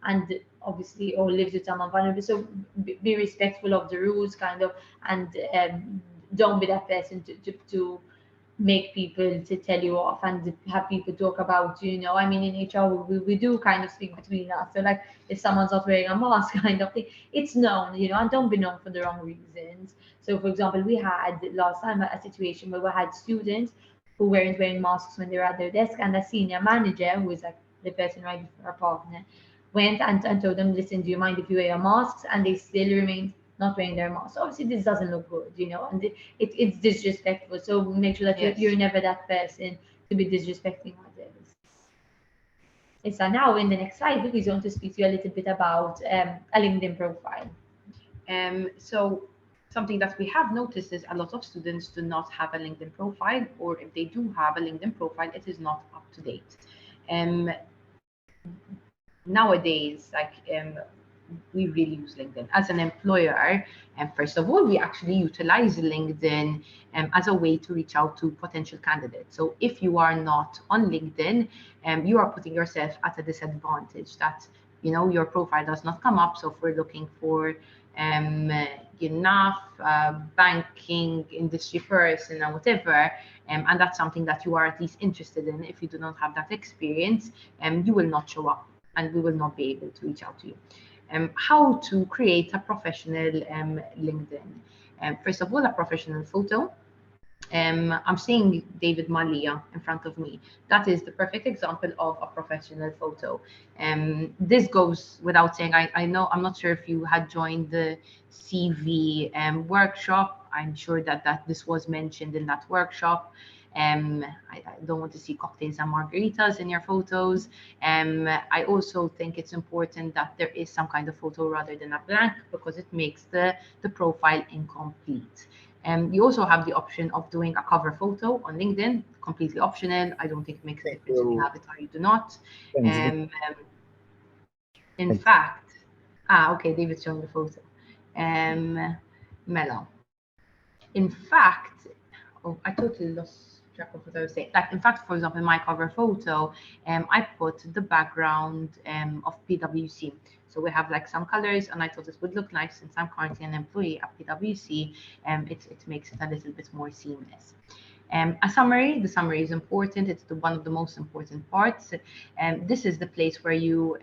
and obviously, or lives with someone vulnerable. So be respectful of the rules, kind of, and don't be that person to make people to tell you off and have people talk about I mean, in HR, we do kind of speak between us. So like if someone's not wearing a mask, kind of thing, it's known, and don't be known for the wrong reasons. So for example, we had last time a situation where we had students who weren't wearing masks when they were at their desk, and a senior manager, who is like the person right before our partner, went and told them, listen, do you mind if you wear your masks? And they still remained not wearing their mask. So obviously, this doesn't look good, and it's disrespectful. So make sure that Yes. you're never that person to be disrespecting others. So now in the next slide, we're going to speak to you a little bit about a LinkedIn profile. So something that we have noticed is a lot of students do not have a LinkedIn profile, or if they do have a LinkedIn profile, it is not up to date. Nowadays, we really use LinkedIn as an employer. And first of all, we actually utilize LinkedIn as a way to reach out to potential candidates. So if you are not on LinkedIn, you are putting yourself at a disadvantage that your profile does not come up. So if we're looking for enough banking industry person or whatever, and that's something that you are at least interested in. If you do not have that experience, you will not show up and we will not be able to reach out to you. How to create a professional LinkedIn. First of all, a professional photo. I'm seeing David Malia in front of me. That is the perfect example of a professional photo. This goes without saying. I know, I'm not sure if you had joined the CV workshop. I'm sure that this was mentioned in that workshop. I don't want to see cocktails and margaritas in your photos. I also think it's important that there is some kind of photo rather than a blank, because it makes the profile incomplete. You also have the option of doing a cover photo on LinkedIn, completely optional. I don't think it makes a difference if you have it or you do not. In fact, okay, David's showing the photo. Melo. In fact, oh, I totally lost track of what I was saying. Like, in fact, for example, in my cover photo, I put the background of PwC. So we have like some colors, and I thought it would look nice since I'm currently an employee at PwC. It makes it a little bit more seamless. A summary. The summary is important. It's one of the most important parts. This is the place where you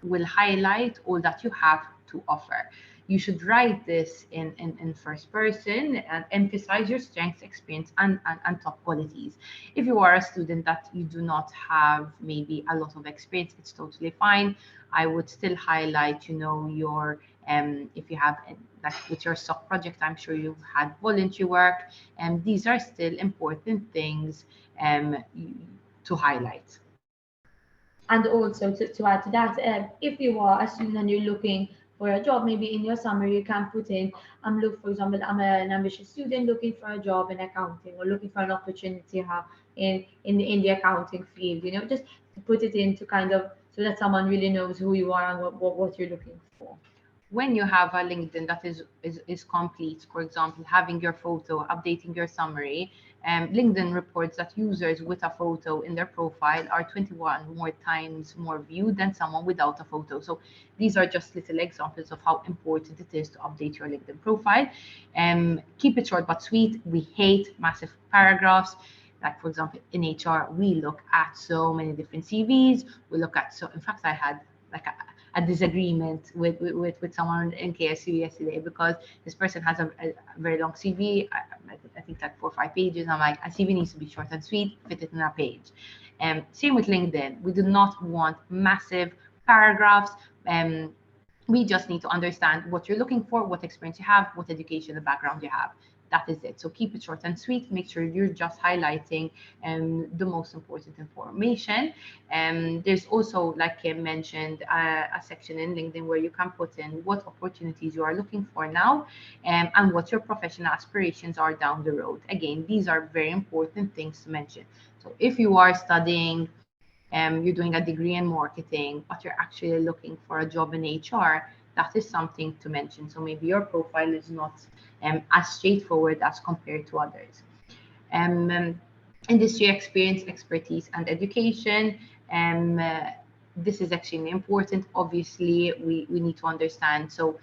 will highlight all that you have to offer. You should write this in first person and emphasize your strengths, experience, and top qualities. If you are a student that you do not have maybe a lot of experience, it's totally fine. I would still highlight, your if you have, like with your SOC project, I'm sure you've had voluntary work, and these are still important things to highlight. And also to add to that, if you are a student and you're looking for a job, maybe in your summary you can put in, for example, I'm an ambitious student looking for a job in accounting, or looking for an opportunity in the accounting field. Just to put it in to kind of, so that someone really knows who you are and what you're looking for. When you have a LinkedIn that is complete, for example, having your photo, updating your summary, LinkedIn reports that users with a photo in their profile are 21 more times more viewed than someone without a photo. So these are just little examples of how important it is to update your LinkedIn profile. Keep it short but sweet. We hate massive paragraphs. Like, for example, in HR, we look at so many different CVs. In fact, I had like a disagreement with someone in KSU yesterday, because this person has a very long CV. I think like 4 or 5 pages. I'm like, a CV needs to be short and sweet, fit it in a page. Same with LinkedIn. We do not want massive paragraphs. We just need to understand what you're looking for, what experience you have, what education and background you have. That is it. So keep it short and sweet. Make sure you're just highlighting the most important information. There's also, like Kim mentioned, a section in LinkedIn where you can put in what opportunities you are looking for now, and what your professional aspirations are down the road. Again, these are very important things to mention. So if you are studying, you're doing a degree in marketing, but you're actually looking for a job in HR, that is something to mention. So maybe your profile is not as straightforward as compared to others. Industry experience, expertise, and education. This is extremely important. Obviously, we need to understand. So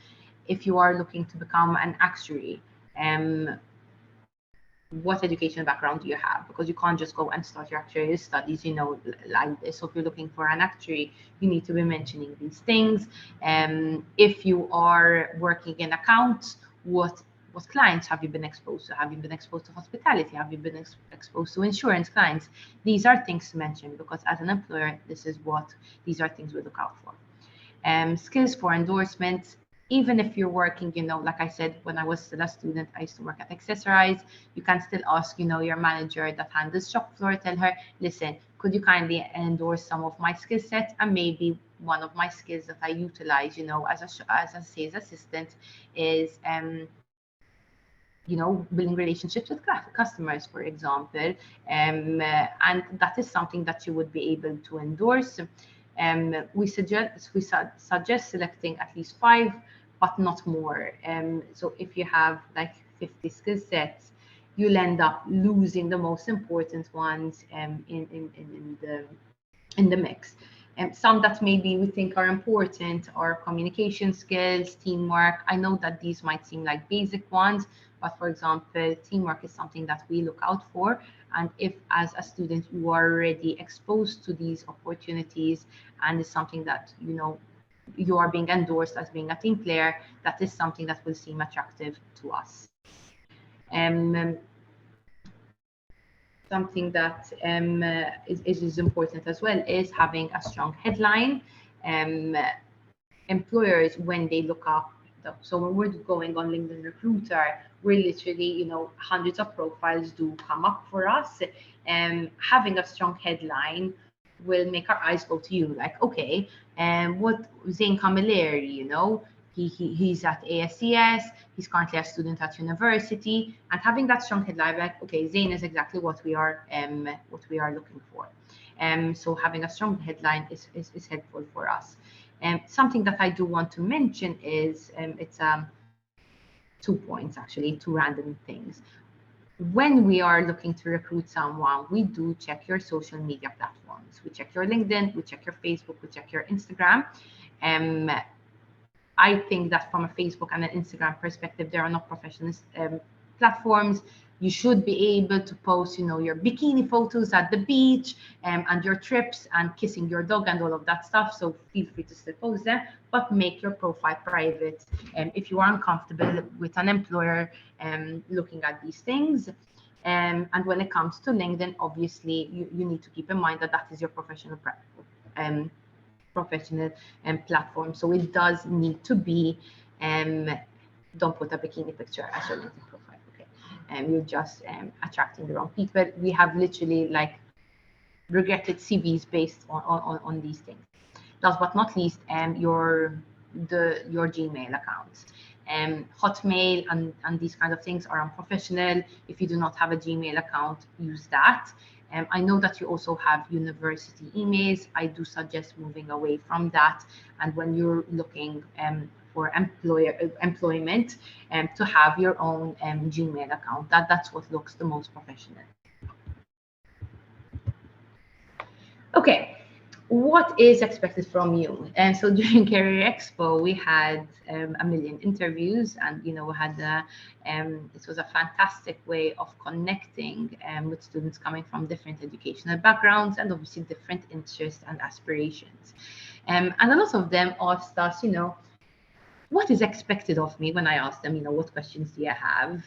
if you are looking to become an actuary, what education background do you have? Because you can't just go and start your actuarial studies, like this. So if you're looking for an actuary, you need to be mentioning these things. If you are working in accounts, what clients have you been exposed to? Have you been exposed to hospitality? Have you been exposed to insurance clients? These are things to mention, because as an employer, these are things we look out for. Skills for endorsements. Even if you're working, like I said, when I was still a student, I used to work at Accessorize. You can still ask, your manager that handles shop floor, tell her, listen, could you kindly endorse some of my skill sets? And maybe one of my skills that I utilize, as a sales assistant is, building relationships with customers, for example. And that is something that you would be able to endorse. We suggest selecting at least 5, but not more. So if you have like 50 skill sets, you'll end up losing the most important ones in the mix. Some that maybe we think are important are communication skills, teamwork. I know that these might seem like basic ones, but for example, teamwork is something that we look out for. And if as a student you are already exposed to these opportunities and it's something that you are being endorsed as being a team player, that is something that will seem attractive to us. Something that is important as well is having a strong headline. Employers, when they look up, so when we're going on LinkedIn Recruiter, we're literally, hundreds of profiles do come up for us. Having a strong headline will make our eyes go to you, like, okay, what Zain Camilleri, he's at ASCS, he's currently a student at university, and having that strong headline, like, okay, Zain is exactly what we are looking for. So having a strong headline is helpful for us. Something that I do want to mention is it's 2 points, actually, 2 random things. When we are looking to recruit someone, we do check your social media platforms. We check your LinkedIn, we check your Facebook, we check your Instagram. I think that from a Facebook and an Instagram perspective, they are not professional platforms. You should be able to post, your bikini photos at the beach and your trips and kissing your dog and all of that stuff. So feel free to still post them, but make your profile private if you are uncomfortable with an employer looking at these things. And when it comes to LinkedIn, obviously, you need to keep in mind that is your professional platform. So it does need to be, don't put a bikini picture as your LinkedIn profile. You're just attracting the wrong people. We have literally regretted CVs based on these things. Last but not least, your Gmail accounts. Hotmail and these kind of things are unprofessional. If you do not have a Gmail account, use that. I know that you also have university emails. I do suggest moving away from that. And when you're looking for employment, to have your own Gmail account. That's what looks the most professional. Okay, what is expected from you? And so during Career Expo, we had a million interviews, and we had this was a fantastic way of connecting with students coming from different educational backgrounds and obviously different interests and aspirations. And a lot of them asked us, what is expected of me when I ask them, what questions do you have?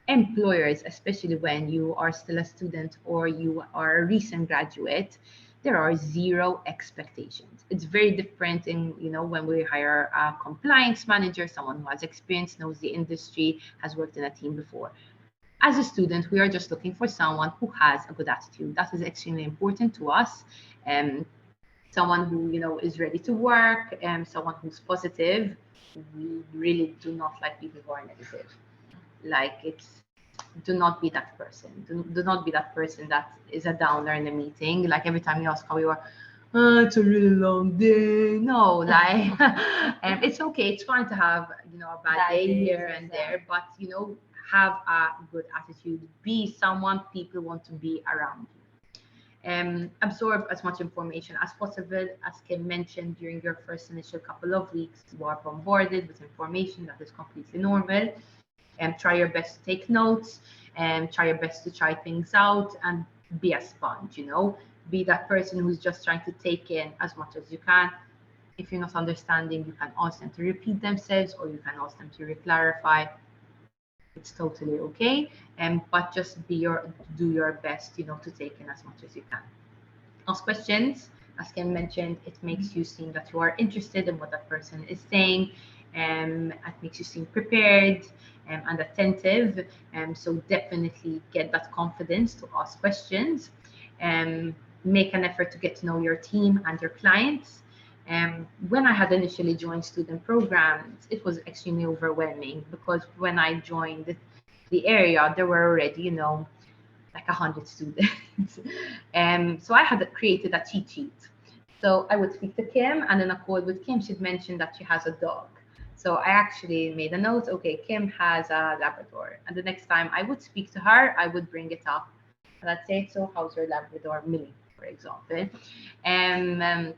Employers, especially when you are still a student or you are a recent graduate, there are zero expectations. It's very different in, when we hire a compliance manager, someone who has experience, knows the industry, has worked in a team before. As a student, we are just looking for someone who has a good attitude. That is extremely important to us. Someone who is ready to work, someone who's positive. We really do not like people who are negative. Do not be that person. Do not be that person that is a downer in a meeting. Like every time you ask how you are, it's a really long day. No, it's okay. It's fine to have a bad day here and there, but have a good attitude. Be someone people want to be around you. Absorb as much information as possible. As Kim mentioned, during your first initial couple of weeks, you are bombarded with information that is completely normal. Try your best to take notes and try your best to try things out and be a sponge, be that person who's just trying to take in as much as you can. If you're not understanding, you can ask them to repeat themselves or you can ask them to re-clarify. It's totally okay. But just do your best, to take in as much as you can. Ask questions. As Kim mentioned, it makes you seem that you are interested in what that person is saying. It makes you seem prepared and attentive. So definitely get that confidence to ask questions. Make an effort to get to know your team and your clients. When I had initially joined student programs, it was extremely overwhelming because when I joined the area, there were already, like 100 students. So I had created a cheat sheet. So I would speak to Kim, and in a call with Kim, she'd mentioned that she has a dog. So I actually made a note, okay, Kim has a Labrador. And the next time I would speak to her, I would bring it up. And I'd say, so how's your Labrador, Millie? for example. Um,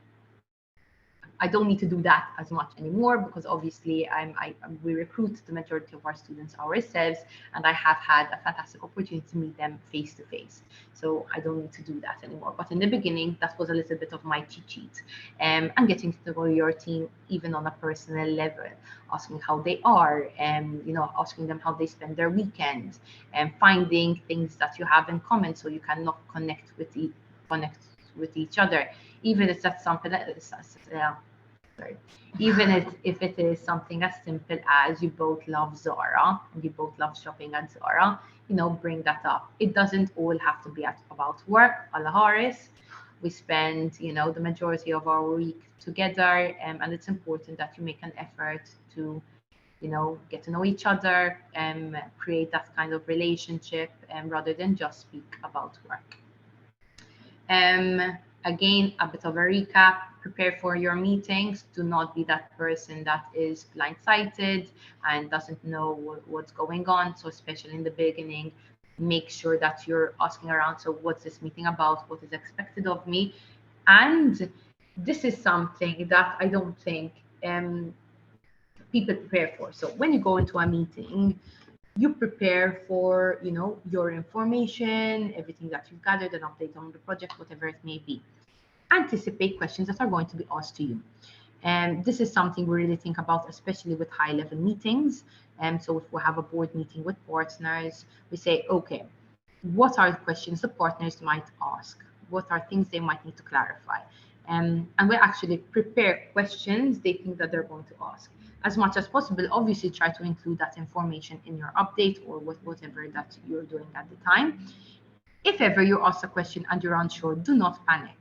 I don't need to do that as much anymore because obviously we recruit the majority of our students ourselves, and I have had a fantastic opportunity to meet them face to face. So I don't need to do that anymore. But in the beginning, that was a little bit of my cheat sheet, and getting to know your team even on a personal level, asking how they are, and asking them how they spend their weekends, and finding things that you have in common so you can not connect with each other, even if that's something that is, sorry. Even if it is something as simple as you both love Zara and you both love shopping at Zara, bring that up. It doesn't all have to be about work. A la Horace, we spend, the majority of our week together, and it's important that you make an effort to, get to know each other and create that kind of relationship, rather than just speak about work. Again, a bit of a recap: prepare for your meetings. Do not be that person that is blindsided and doesn't know what's going on. So especially in the beginning, make sure that you're asking around. So what's this meeting about? What is expected of me? And this is something that I don't think people prepare for. So when you go into a meeting, you prepare for, your information, everything that you've gathered, an update on the project, whatever it may be. Anticipate questions that are going to be asked to you. And this is something we really think about, especially with high-level meetings. And so if we have a board meeting with partners, we say, okay, what are the questions the partners might ask? What are things they might need to clarify? And we actually prepare questions they think that they're going to ask. As much as possible, obviously try to include that information in your update or whatever that you're doing at the time. If ever you ask a question and you're unsure, do not panic.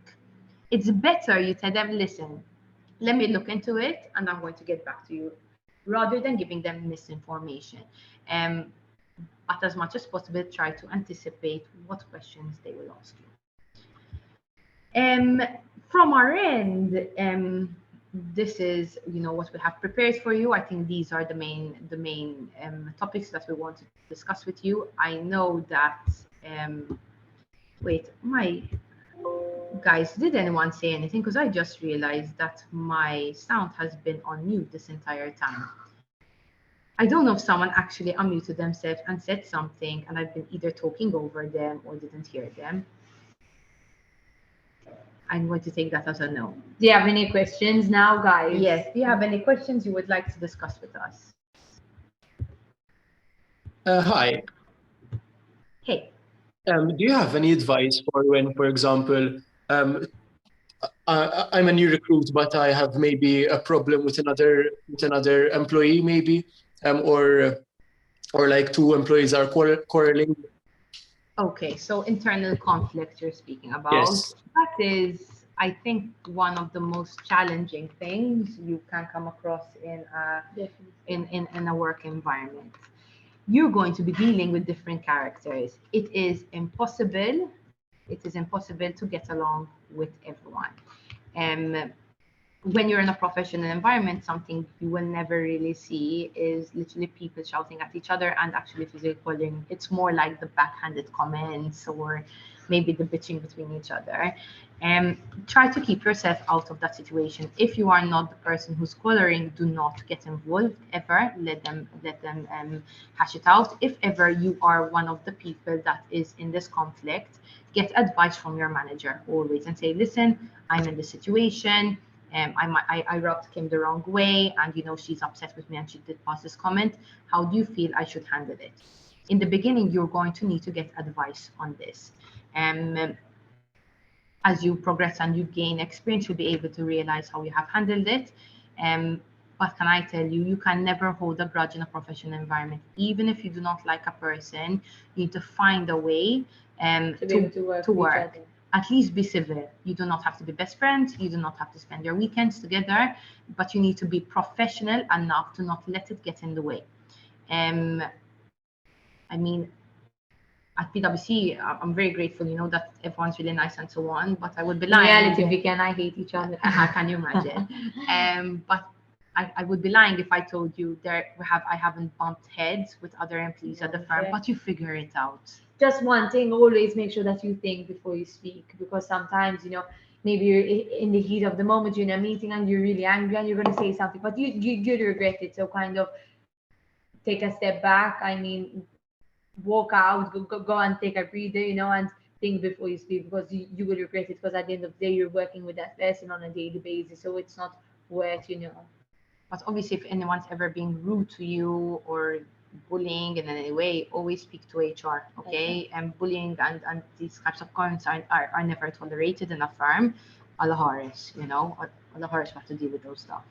It's better you tell them, listen, let me look into it and I'm going to get back to you, rather than giving them misinformation. But as much as possible, try to anticipate what questions they will ask you. From our end, this is what we have prepared for you. I think these are the main topics that we want to discuss with you. I know that wait, my guys, did anyone say anything? Because I just realized that my sound has been on mute this entire time. I don't know if someone actually unmuted themselves and said something and I've been either talking over them or didn't hear them. I'm going to take that as a no. Do you have any questions now, guys? Yes. Do you have any questions you would like to discuss with us? Hi. Hey. Do you have any advice for when, for example, I'm a new recruit, but I have maybe a problem with another employee, maybe, or like two employees are quarreling? Okay, so internal conflict you're speaking about. Yes. That is, I think, one of the most challenging things you can come across in a work environment. You're going to be dealing with different characters. It is impossible to get along with everyone. When you're in a professional environment, something you will never really see is literally people shouting at each other and actually physically calling. It's more like the backhanded comments or maybe the bitching between each other. Try to keep yourself out of that situation. If you are not the person who's quarreling, do not get involved ever. Let them hash it out. If ever you are one of the people that is in this conflict, get advice from your manager always and say, listen, I'm in this situation. I rubbed Kim the wrong way, and she's upset with me and she did pass this comment. How do you feel I should handle it? In the beginning, you're going to need to get advice on this. As you progress and you gain experience, you'll be able to realize how you have handled it. But can I tell you, you can never hold a grudge in a professional environment. Even if you do not like a person, you need to find a way to work. At least be civil. You do not have to be best friends. You do not have to spend your weekends together, but you need to be professional enough to not let it get in the way. I mean, at PwC, I'm very grateful, that everyone's really nice and so on, but I would be lying. In reality, Vicky and I hate each other. Can you imagine? But I would be lying if I told you I haven't bumped heads with other employees at the firm, but you figure it out. just one thing, always make sure that you think before you speak, because sometimes, maybe you're in the heat of the moment, you're in a meeting and you're really angry and you're going to say something, but you'd regret it. So kind of take a step back. I mean, walk out, go and take a breather, and think before you speak, because you will regret it, because at the end of the day, you're working with that person on a daily basis. So it's not worth. But obviously, if anyone's ever being rude to you or bullying in any way, always speak to HR, okay? And bullying and these types of comments are never tolerated in a firm. Allah Horace, Allah Horace have to deal with those stuff.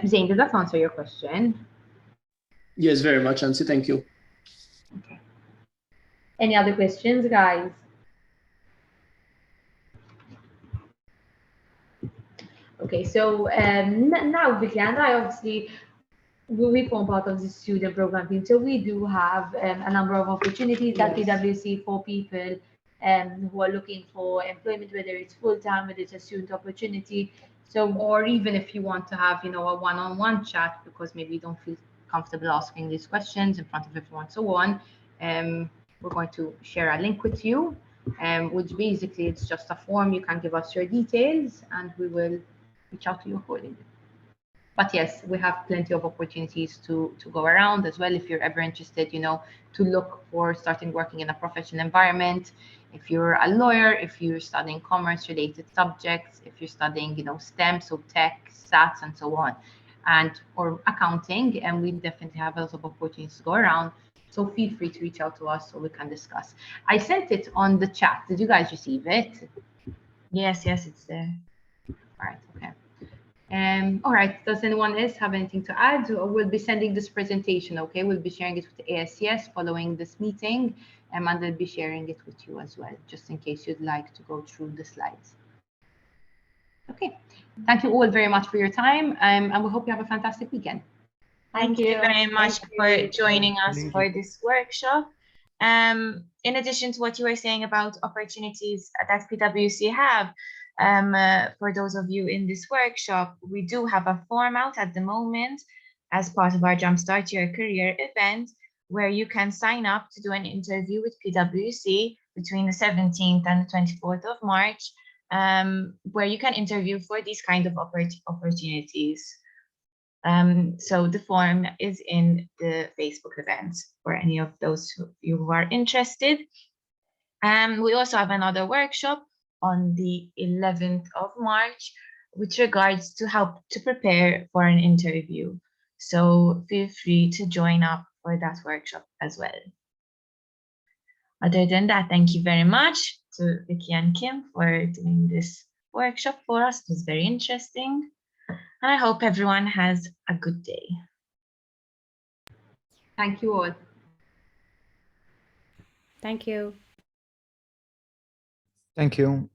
Zain, did that answer your question? Yes, very much, Ansi. Thank you. Okay. Any other questions, guys? Okay, so now, Vicky and I, obviously, we form part of the student program team, so we do have a number of opportunities at PwC for people who are looking for employment, whether it's full-time, whether it's a student opportunity. So, or even if you want to have, a one-on-one chat, because maybe you don't feel comfortable asking these questions in front of everyone, so on, we're going to share a link with you, which basically it's just a form. You can give us your details and we will reach out to you accordingly. But yes, we have plenty of opportunities to go around as well. If you're ever interested, to look for starting working in a professional environment. If you're a lawyer, if you're studying commerce related subjects, if you're studying, STEM, so tech, stats, and so on, or accounting, and we definitely have a lot of opportunities to go around. So feel free to reach out to us so we can discuss. I sent it on the chat. Did you guys receive it? Yes, it's there. All right, okay. All right, does anyone else have anything to add? We'll be sending this presentation, okay? We'll be sharing it with the ASCS following this meeting, and they'll be sharing it with you as well, just in case you'd like to go through the slides. Okay, thank you all very much for your time, and we hope you have a fantastic weekend. Thank you very much for joining us for this workshop. In addition to what you were saying about opportunities that PwC have, for those of you in this workshop, we do have a form out at the moment as part of our Jumpstart Your Career event, where you can sign up to do an interview with PwC between the 17th and the 24th of March, where you can interview for these kind of opportunities. So the form is in the Facebook event for any of those of you who are interested. We also have another workshop on the 11th of March with regards to help to prepare for an interview. So feel free to join up for that workshop as well. Other than that, thank you very much to Vicky and Kim for doing this workshop for us. It was very interesting. And I hope everyone has a good day. Thank you all. Thank you. Thank you.